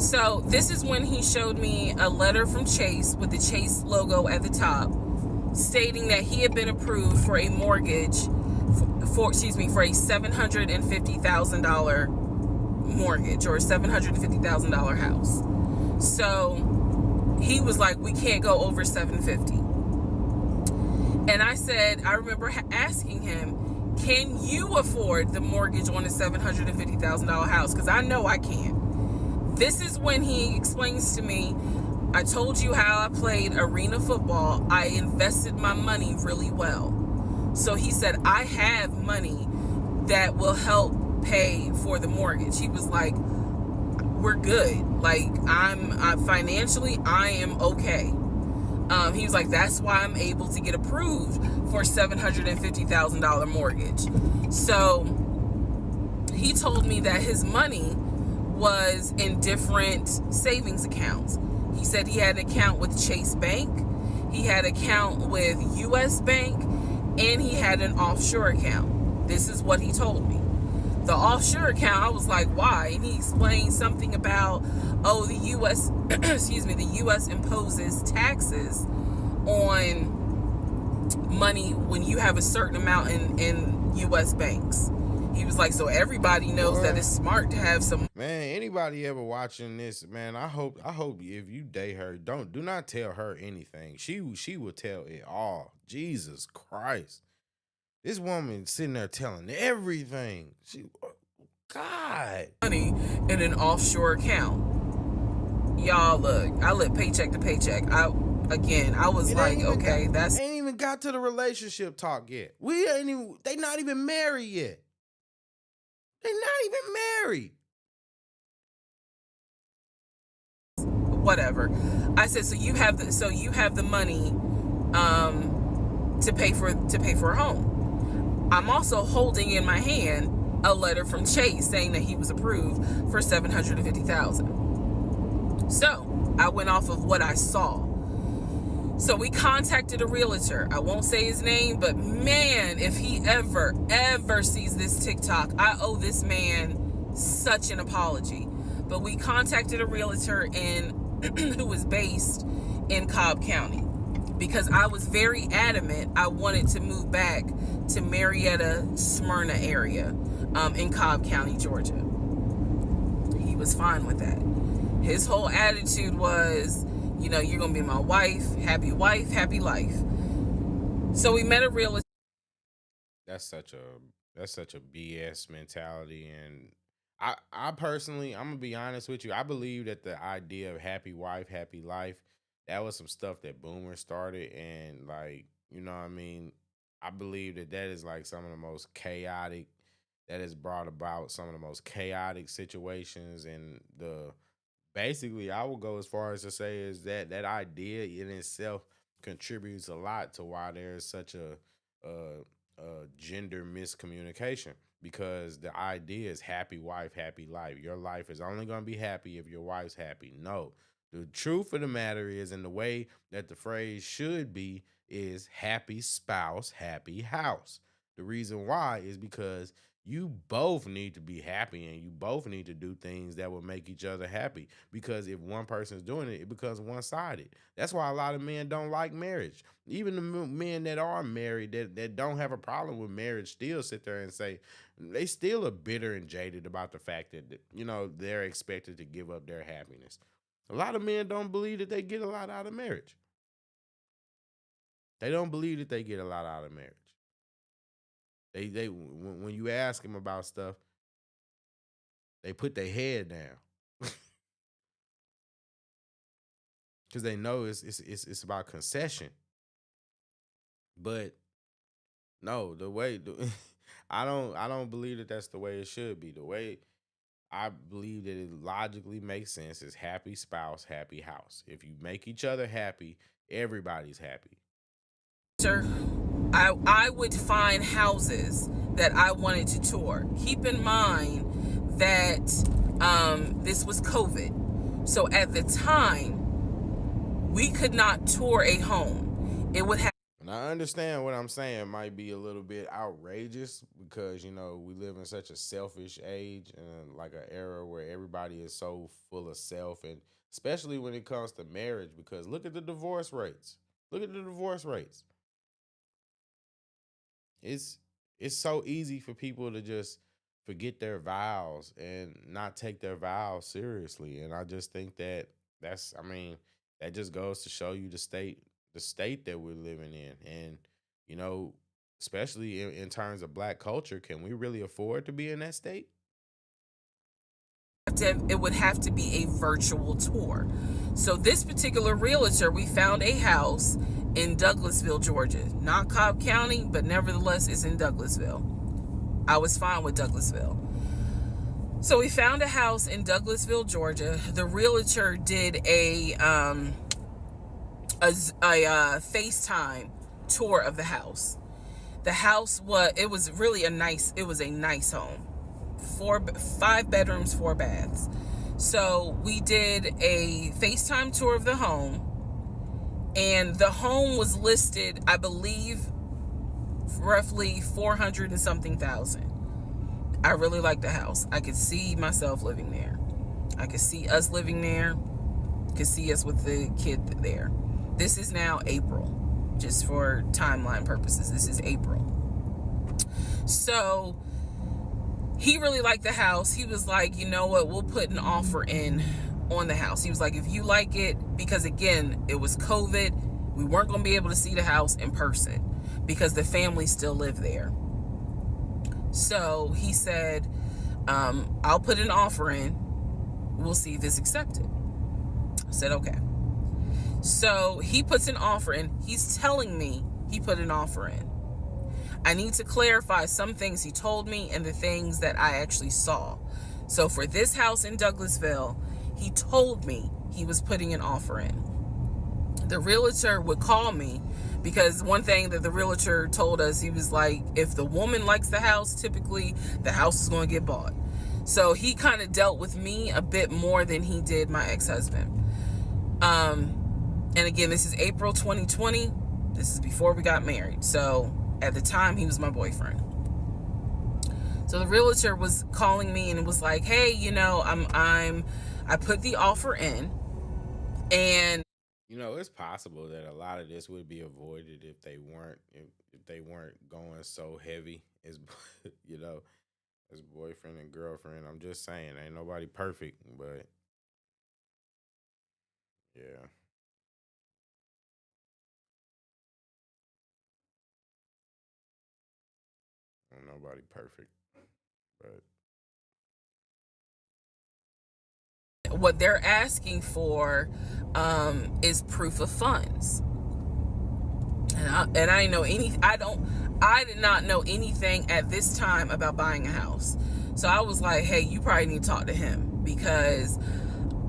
So this is when he showed me a letter from Chase with the Chase logo at the top, stating that he had been approved for a mortgage for a $750,000 mortgage, or a $750,000 house. So he was like, we can't go over $750,000. And I said, I remember asking him, can you afford the mortgage on a $750,000 house? Because I know I can't. This is when he explains to me, I told you how I played arena football. I invested my money really well. So he said, I have money that will help pay for the mortgage. He was like, we're good. Like, I'm financially, I am okay. He was like, that's why I'm able to get approved for $750,000 mortgage. So he told me that his money was in different savings accounts. He said he had an account with Chase Bank, he had an account with US Bank, and he had an offshore account. This is what he told me. The offshore account, I was like, why? And he explained something about, oh, the U.S., excuse me, the U.S. imposes taxes on money when you have a certain amount in U.S. banks. He was like, so everybody knows that it's smart to have some. Man, anybody ever watching this, man, I hope if you date her, do not tell her anything. She will tell it all. Jesus Christ. This woman sitting there telling everything. God. Money in an offshore account. Y'all, look, I live paycheck to paycheck. I was like, okay, that's ain't even got to the relationship talk yet. They not even married yet. They not even married. whatever. I said, so you have the money to pay for a home. I'm also holding in my hand a letter from Chase saying that he was approved for $750,000. So I went off of what I saw. So we contacted a realtor. I won't say his name, but man, if he ever sees this TikTok, I owe this man such an apology. But we contacted a realtor who was based in Cobb County, because I was very adamant I wanted to move back to Marietta, Smyrna area in Cobb County, Georgia. He was fine with that. His whole attitude was, you're going to be my wife, happy life. So we met a realtor. That's such a BS mentality. And I personally, I'm going to be honest with you, I believe that the idea of happy wife, happy life, that was some stuff that boomers started. And I believe that is like some of the most chaotic, that has brought about some of the most chaotic situations. And basically, I will go as far as to say is that idea in itself contributes a lot to why there's such a gender miscommunication, because the idea is happy wife, happy life. Your life is only going to be happy if your wife's happy. No, the truth of the matter is, and the way that the phrase should be, is happy spouse, happy house. The reason why is because you both need to be happy, and you both need to do things that will make each other happy. Because if one person's doing it, it becomes one-sided. That's why a lot of men don't like marriage. Even the men that are married that don't have a problem with marriage still sit there and say they still are bitter and jaded about the fact that they're expected to give up their happiness. A lot of men don't believe that they get a lot out of marriage. They don't believe that they get a lot out of marriage. They when you ask them about stuff, they put their head down because they know it's about concession. But no, I don't believe that that's the way it should be. The way I believe that it logically makes sense is happy spouse, happy house. If you make each other happy, everybody's happy. Sir, I would find houses that I wanted to tour. Keep in mind that this was COVID. So at the time, we could not tour a home. It would have. And I understand what I'm saying might be a little bit outrageous because, we live in such a selfish age and like an era where everybody is so full of self, and especially when it comes to marriage, because look at the divorce rates. It's so easy for people to just forget their vows and not take their vows seriously. And I just think that that just goes to show you the state that we're living in. And, especially in terms of Black culture. Can we really afford to be in that state? It would have to be a virtual tour. So this particular realtor, we found a house in Douglasville, Georgia. Not Cobb County, but nevertheless it's in Douglasville. I was fine with Douglasville. So we found a house in Douglasville, Georgia. The realtor did a FaceTime tour of the house. The house was a nice home. 5 bedrooms, 4 baths. So we did a FaceTime tour of the home, and the home was listed, I believe, roughly 400 and something thousand. I really like the house. I could see myself living there. I could see us living there. Could see us with the kid there. This is now April, just for timeline purposes. This is April. So he really liked the house. He was like, you know what, we'll put an offer in on the house. He was like, if you like it, because again, it was COVID, we weren't going to be able to see the house in person because the family still lived there. So he said, I'll put an offer in. We'll see if it's accepted. I said, okay. So he puts an offer in. He's telling me he put an offer in. I need to clarify some things he told me and the things that I actually saw. So for this house in Douglasville, he told me he was putting an offer in. The realtor would call me because one thing that the realtor told us, he was like, if the woman likes the house, typically the house is going to get bought. So he kind of dealt with me a bit more than he did my ex-husband. And again, this is April 2020. This is before we got married. So at the time, he was my boyfriend. So the realtor was calling me and was like, hey, you know, I put the offer in, and You know, it's possible that a lot of this would be avoided if they weren't going so heavy as you know, as boyfriend and girlfriend. I'm just saying, ain't nobody perfect, but yeah. Ain't nobody perfect. But what they're asking for is proof of funds. And I did not know anything at this time about buying a house. So I was like, hey, you probably need to talk to him because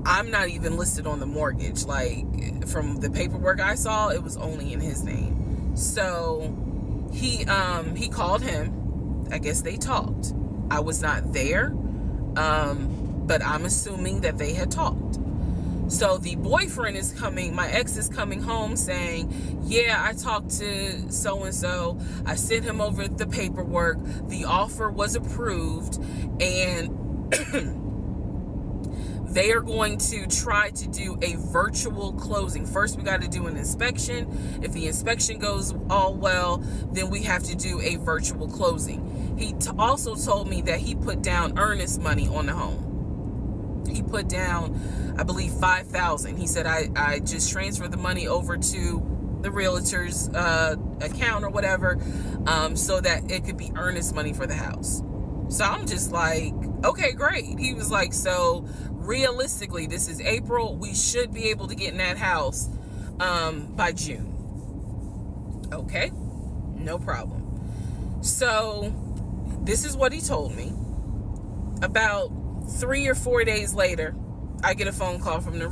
I'm not even listed on the mortgage. Like, from the paperwork I saw, it was only in his name. So he called him. I guess they talked. I was not there, but I'm assuming that they had talked. So the boyfriend is coming, my ex is coming home saying, yeah, I talked to so-and-so. I sent him over the paperwork. The offer was approved, and they are going to try to do a virtual closing. First, we got to do an inspection. If the inspection goes all well, then we have to do a virtual closing. He also told me that he put down earnest money on the home. He put down, I believe, $5,000. He said, I just transferred the money over to the realtor's account or whatever, so that it could be earnest money for the house. So I'm just like, okay, great. He was like, so realistically, this is April. We should be able to get in that house by June. Okay, no problem. So this is what he told me. About 3 or 4 days later, I get a phone call from the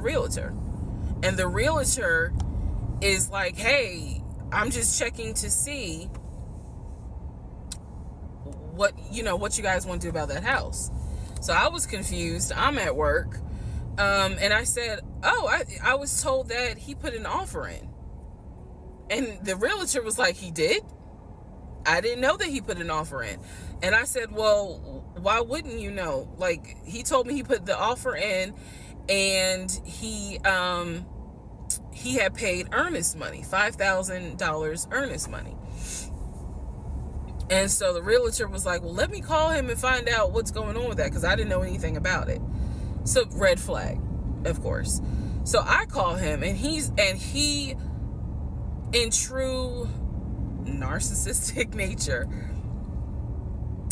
realtor. And the realtor is like, hey, I'm just checking to see what you guys want to do about that house. So I was confused. I'm at work. And I said, oh, I was told that he put an offer in. And the realtor was like, he did? I didn't know that he put an offer in. And I said, well, why wouldn't you know? Like, he told me he put the offer in, and he had paid earnest money, $5,000 earnest money. And so the realtor was like, well, let me call him and find out what's going on with that, because I didn't know anything about it. So red flag, of course. So I call him, and he in true narcissistic nature,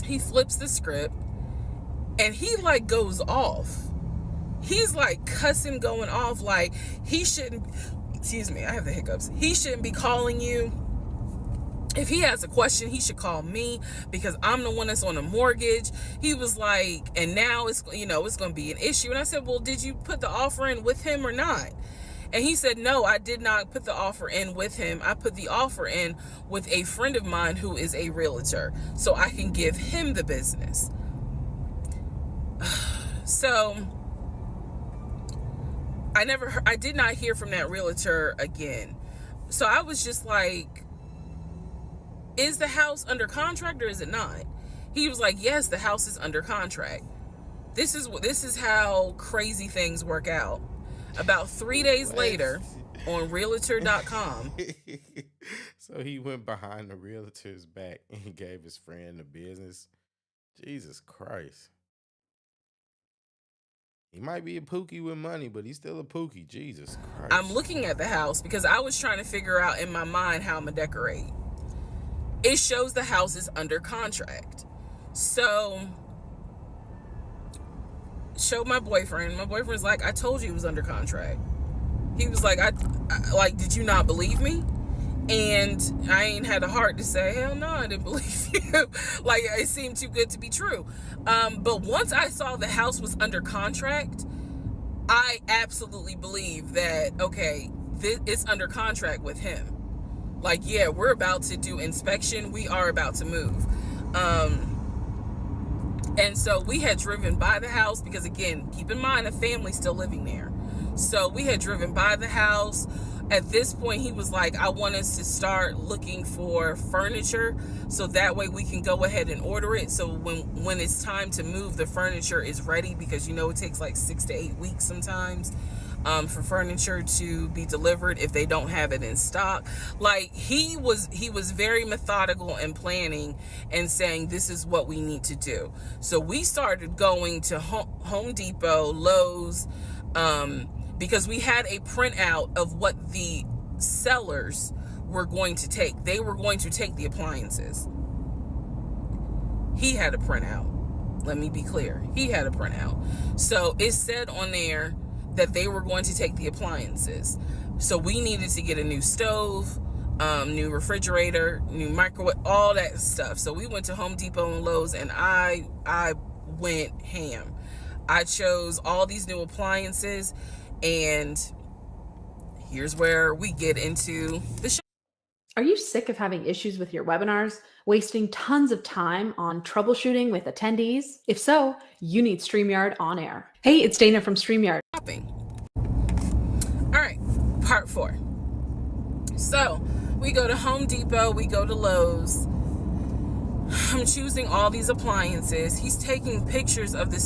he flips the script and he like goes off. He's like cussing, going off, like he shouldn't, excuse me, I have the hiccups. He shouldn't be calling you. If he has a question, he should call me because I'm the one that's on the mortgage. He was like, and now it's, you know, it's going to be an issue. And I said, well, did you put the offer in with him or not? And he said, no, I did not put the offer in with him. I put the offer in with a friend of mine who is a realtor, so I can give him the business. So I did not hear from that realtor again. So I was just like, is the house under contract or is it not? He was like, yes, the house is under contract. This is how crazy things work out. About 3 days later, on realtor.com. So he went behind the realtor's back and gave his friend the business. Jesus Christ. He might be a pookie with money, but he's still a pookie. Jesus Christ. I'm looking at the house because I was trying to figure out in my mind how I'm going to decorate. It shows the house is under contract. So, showed my boyfriend. My boyfriend's like, I told you it was under contract. He was like, I like, did you not believe me? And I ain't had the heart to say, hell no, I didn't believe you. Like, it seemed too good to be true. But once I saw the house was under contract, I absolutely believe that, okay, it's under contract with him. Like, yeah, we're about to do inspection. We are about to move. And so we had driven by the house because, again, keep in mind, a family's still living there. So we had driven by the house. At this point, he was like, I want us to start looking for furniture so that way we can go ahead and order it. So when it's time to move, the furniture is ready, because, you know, it takes like 6 to 8 weeks sometimes for furniture to be delivered if they don't have it in stock. Like, he was very methodical and planning and saying, this is what we need to do. So we started going to Home Depot, Lowe's, because we had a printout of what the sellers were going to take. They were going to take the appliances. He had a printout. Let me be clear. He had a printout. So it said on there that they were going to take the appliances. So we needed to get a new stove, new refrigerator, new microwave, all that stuff. So we went to Home Depot and Lowe's, and I went ham. I chose all these new appliances. And here's where we get into the show. Are you sick of having issues with your webinars, wasting tons of time on troubleshooting with attendees? If so, you need StreamYard on air. Hey, it's Dana from StreamYard. All right, part 4. So we go to Home Depot, we go to Lowe's. I'm choosing all these appliances. He's taking pictures of the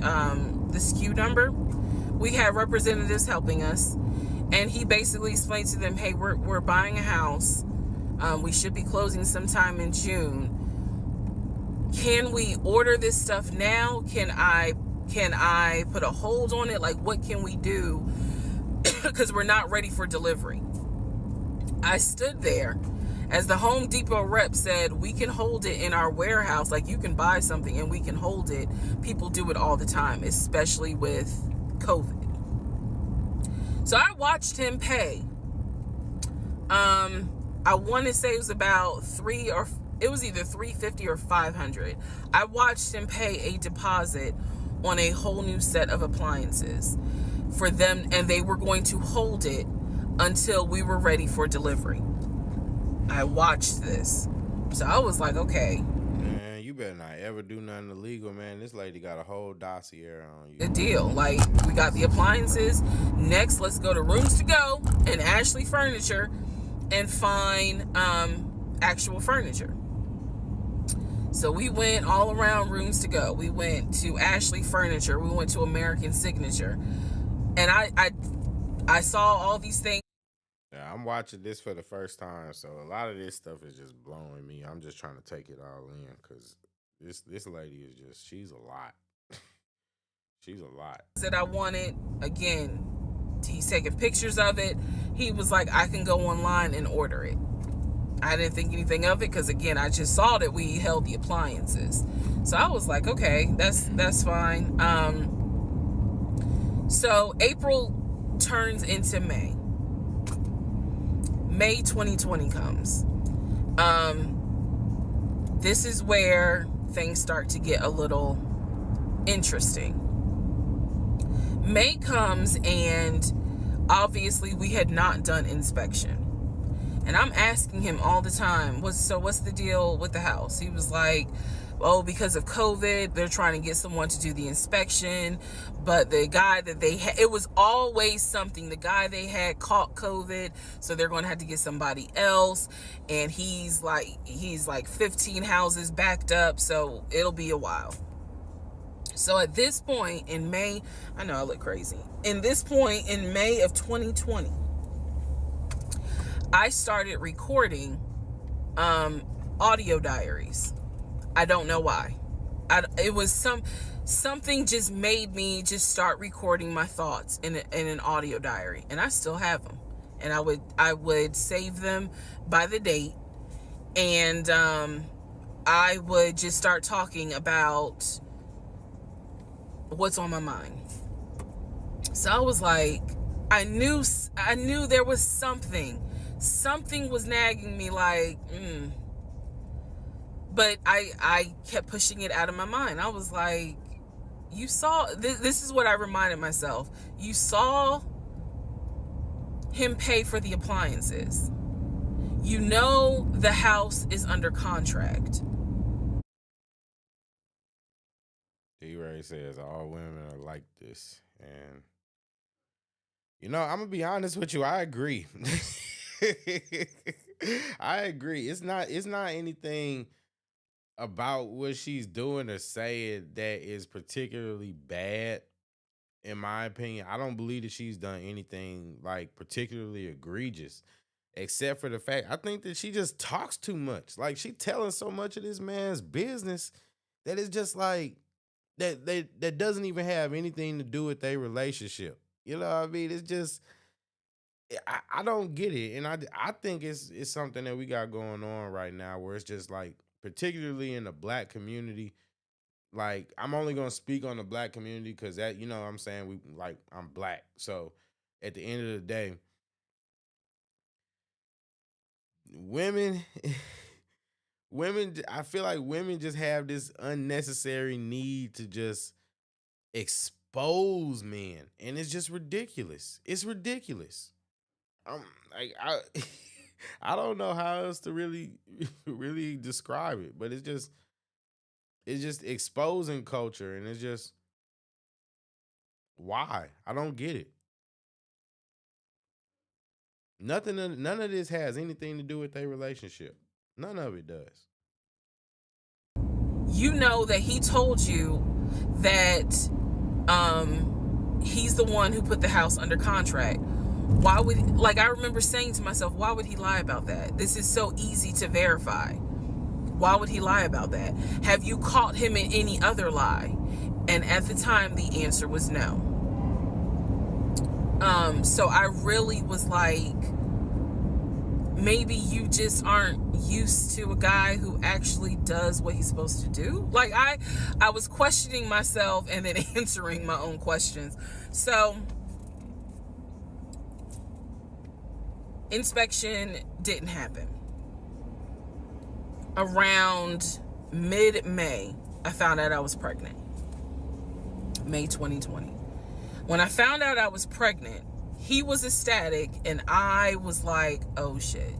SKU number. We had representatives helping us, and he basically explained to them, hey, we're buying a house. We should be closing sometime in June. Can we order this stuff now? Can I put a hold on it? Like, what can we do? Because we're not ready for delivery. I stood there as the Home Depot rep said, we can hold it in our warehouse. Like, you can buy something and we can hold it. People do it all the time, especially with COVID. So I watched him pay. I want to say it was about it was either $350 or $500. I watched him pay a deposit on a whole new set of appliances for them, and they were going to hold it until we were ready for delivery. I watched this. So I was like, okay. Man, you better not ever do nothing illegal, man. This lady got a whole dossier on you. The deal. Like, we got the appliances. Next, let's go to Rooms to Go and Ashley Furniture and find actual furniture. So we went all around Rooms to Go. We went to Ashley Furniture. We went to American Signature. And I saw all these things. Yeah, I'm watching this for the first time, so a lot of this stuff is just blowing me. I'm just trying to take it all in, because this lady is just, she's a lot. She's a lot. That I wanted. Again, he's taking pictures of it. He was like, I can go online and order it. I didn't think anything of it because, again, I just saw that we held the appliances. So I was like, okay, that's fine. So April turns into May. May 2020 comes. This is where things start to get a little interesting. May comes, and obviously we had not done inspection. And I'm asking him all the time, what's the deal with the house? He was like, oh, because of COVID, they're trying to get someone to do the inspection. But the guy that they had, it was always something. The guy they had caught COVID, so they're going to have to get somebody else. And he's like 15 houses backed up, so it'll be a while. So at this point in May, I know I look crazy. In this point in May of 2020, I started recording audio diaries. I don't know why. It was something just made me just start recording my thoughts in an audio diary, and I still have them. And I would save them by the date, and I would just start talking about what's on my mind. So I was like, I knew there was something was nagging me, like, but I kept pushing it out of my mind. I was like, you saw, this is what I reminded myself. You saw him pay for the appliances. You know the house is under contract. JayyRedd says all women are like this. And, I'm going to be honest with you. I agree. I agree. It's not anything about what she's doing or saying that is particularly bad, in my opinion. I don't believe that she's done anything like particularly egregious, except for the fact I think that she just talks too much. Like, she telling so much of this man's business that it's just like that doesn't even have anything to do with their relationship. You know what I mean? It's just, I don't get it. And I think it's something that we got going on right now where it's just like, particularly in the black community, like, I'm only going to speak on the black community because that, what I'm saying, I'm black. So at the end of the day, women, I feel like women just have this unnecessary need to just expose men. And it's just ridiculous. It's ridiculous. I don't know how else to really describe it, but it's just exposing culture, and it's just, why? I don't get it. None of this has anything to do with their relationship. None of it does. You know that he told you that he's the one who put the house under contract. Why would, I remember saying to myself, why would he lie about that? This is so easy to verify. Why would he lie about that? Have you caught him in any other lie? And at the time, the answer was no. So I really was like, maybe you just aren't used to a guy who actually does what he's supposed to do. Like, I was questioning myself and then answering my own questions. So inspection didn't happen. Around mid-May, I found out I was pregnant. May 2020. When I found out I was pregnant, he was ecstatic and I was like, oh shit.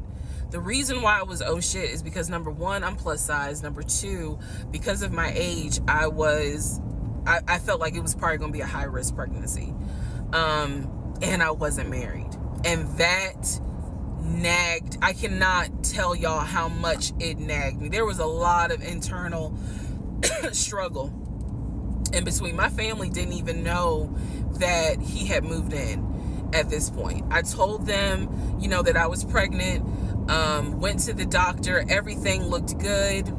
The reason why I was oh shit is because, number one, I'm plus size. Number two, because of my age, I felt like it was probably gonna be a high risk pregnancy. And I wasn't married. And that nagged. I cannot tell y'all how much it nagged me. There was a lot of internal struggle in between. My family didn't even know that he had moved in at this point. I told them, that I was pregnant, went to the doctor, everything looked good.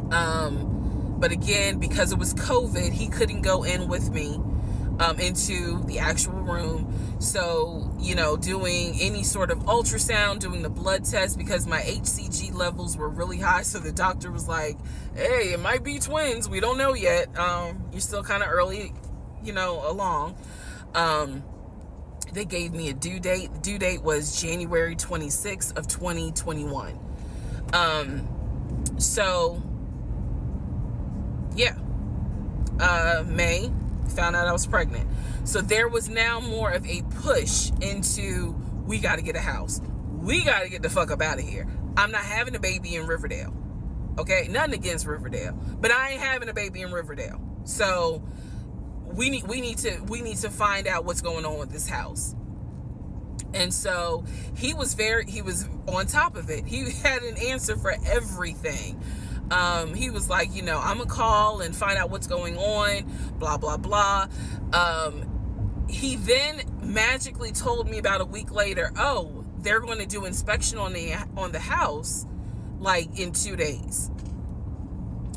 But again, because it was COVID, he couldn't go in with me. into the actual room. So, you know, doing any sort of ultrasound, doing the blood test, because my HCG levels were really high. So the doctor was like, hey, it might be twins. We don't know yet. You're still kind of early, you know, along. They gave me a due date. The due date was January 26th of 2021. So, yeah. May, found out I was pregnant. So there was now more of a push into, we got to get a house. We got to get the fuck up out of here. I'm not having a baby in Riverdale. Okay? Nothing against Riverdale, but I ain't having a baby in Riverdale. So we need to find out what's going on with this house. And so he was on top of it. He had an answer for everything. He was like, you know, I'm gonna call and find out what's going on, blah, blah, blah. He then magically told me about a week later, oh, they're going to do inspection on the house like in 2 days.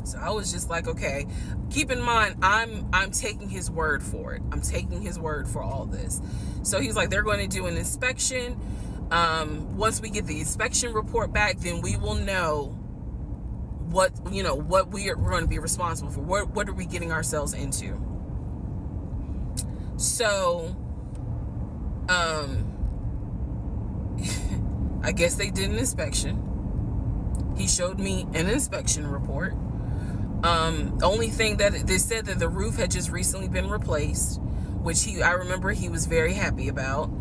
So I was just like, okay, keep in mind, I'm taking his word for it. I'm taking his word for all this. So he's like, they're going to do an inspection. Once we get the inspection report back, then we will know what we are going to be responsible for. What are we getting ourselves into? So, I guess they did an inspection. He showed me an inspection report. Only thing that they said that the roof had just recently been replaced, which I remember he was very happy about.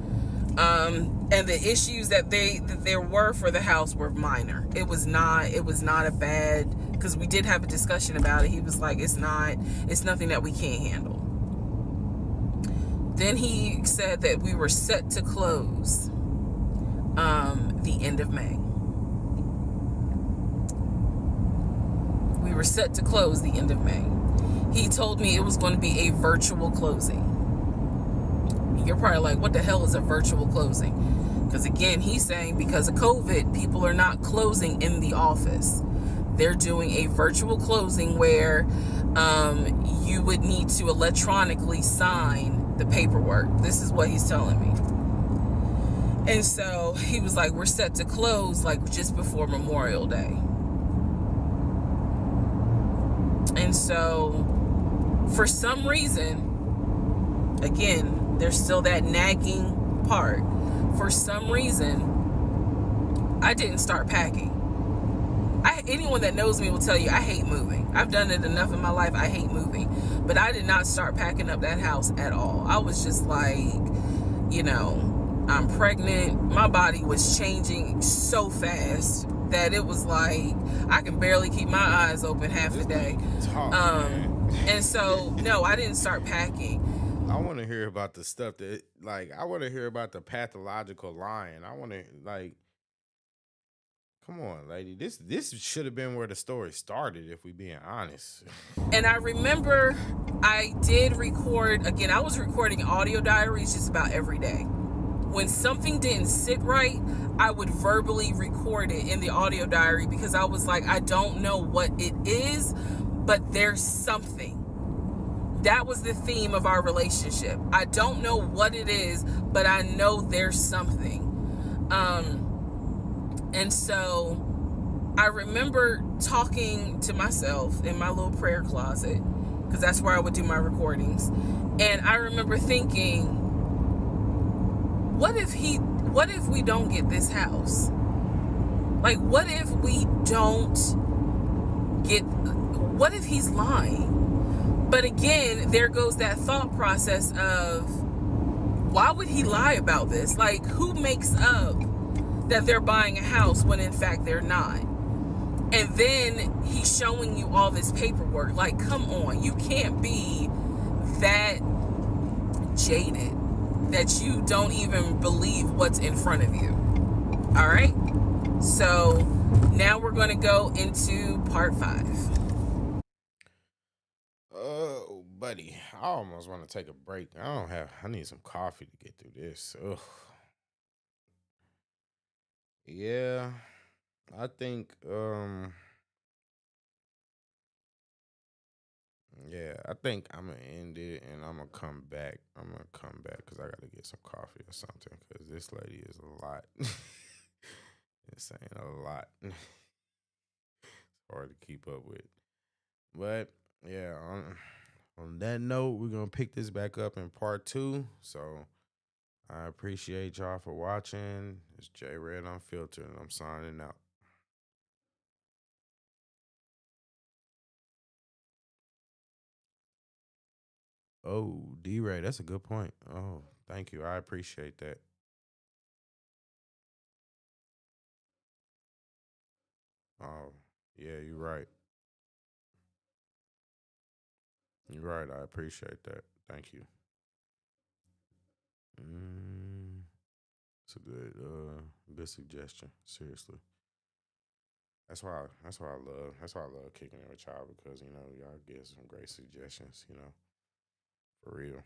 And the issues that there were for the house were minor. It was not a bad, because we did have a discussion about it. He was like, it's nothing that we can't handle. Then he said that we were set to close the end of May. We were set to close the end of May. He told me it was going to be a virtual closing. You're probably like, what the hell is a virtual closing? Because again, he's saying because of COVID, people are not closing in the office. They're doing a virtual closing where you would need to electronically sign the paperwork. This is what he's telling me. And so he was like, we're set to close like just before Memorial Day. And so for some reason, again, there's still that nagging part. For some reason, I didn't start packing. Anyone that knows me will tell you I hate moving. I've done it enough in my life. I hate moving. But I did not start packing up that house at all. I was just like, you know, I'm pregnant. My body was changing so fast that it was like I can barely keep my eyes open half the day. And so, no, I didn't start packing. I want to hear about the stuff that, like, I want to hear about the pathological lying. I want to, like, come on, lady. This should have been where the story started, if we being honest. And I remember I did record, again, I was recording audio diaries just about every day. When something didn't sit right, I would verbally record it in the audio diary because I was like, I don't know what it is, but there's something. That was the theme of our relationship. I don't know what it is, but I know there's something. And so I remember talking to myself in my little prayer closet, because that's where I would do my recordings. And I remember thinking, what if we don't get this house? Like, what if he's lying? But again, there goes that thought process of, why would he lie about this? Like, who makes up that they're buying a house when in fact they're not? And then he's showing you all this paperwork. Like, come on, you can't be that jaded that you don't even believe what's in front of you. All right? So now we're going to go into part 5. Oh, buddy, I almost want to take a break. I need some coffee to get through this. Ugh. Yeah, I think, Yeah, I think I'm gonna end it and I'm gonna come back. I'm gonna come back because I gotta get some coffee or something. Because this lady is a lot. It's saying a lot. It's hard to keep up with. But yeah, on that note, we're gonna pick this back up in part 2. So I appreciate y'all for watching. It's JayyRedd Unfiltered, and I'm signing out. Oh, D-Ray, that's a good point. Oh, thank you. I appreciate that. Oh, yeah, you're right. You're right. I appreciate that. Thank you. Mm, it's a good suggestion. Seriously. That's why I love kicking it with y'all because y'all get some great suggestions. For real.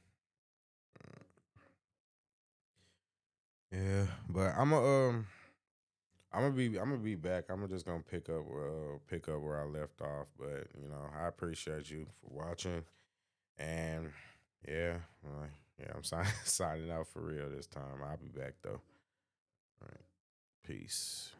Yeah, but I'm gonna be back. I'm just gonna pick up where I left off. But I appreciate you for watching, and yeah, yeah, I'm signing out for real this time. I'll be back though. All right, peace.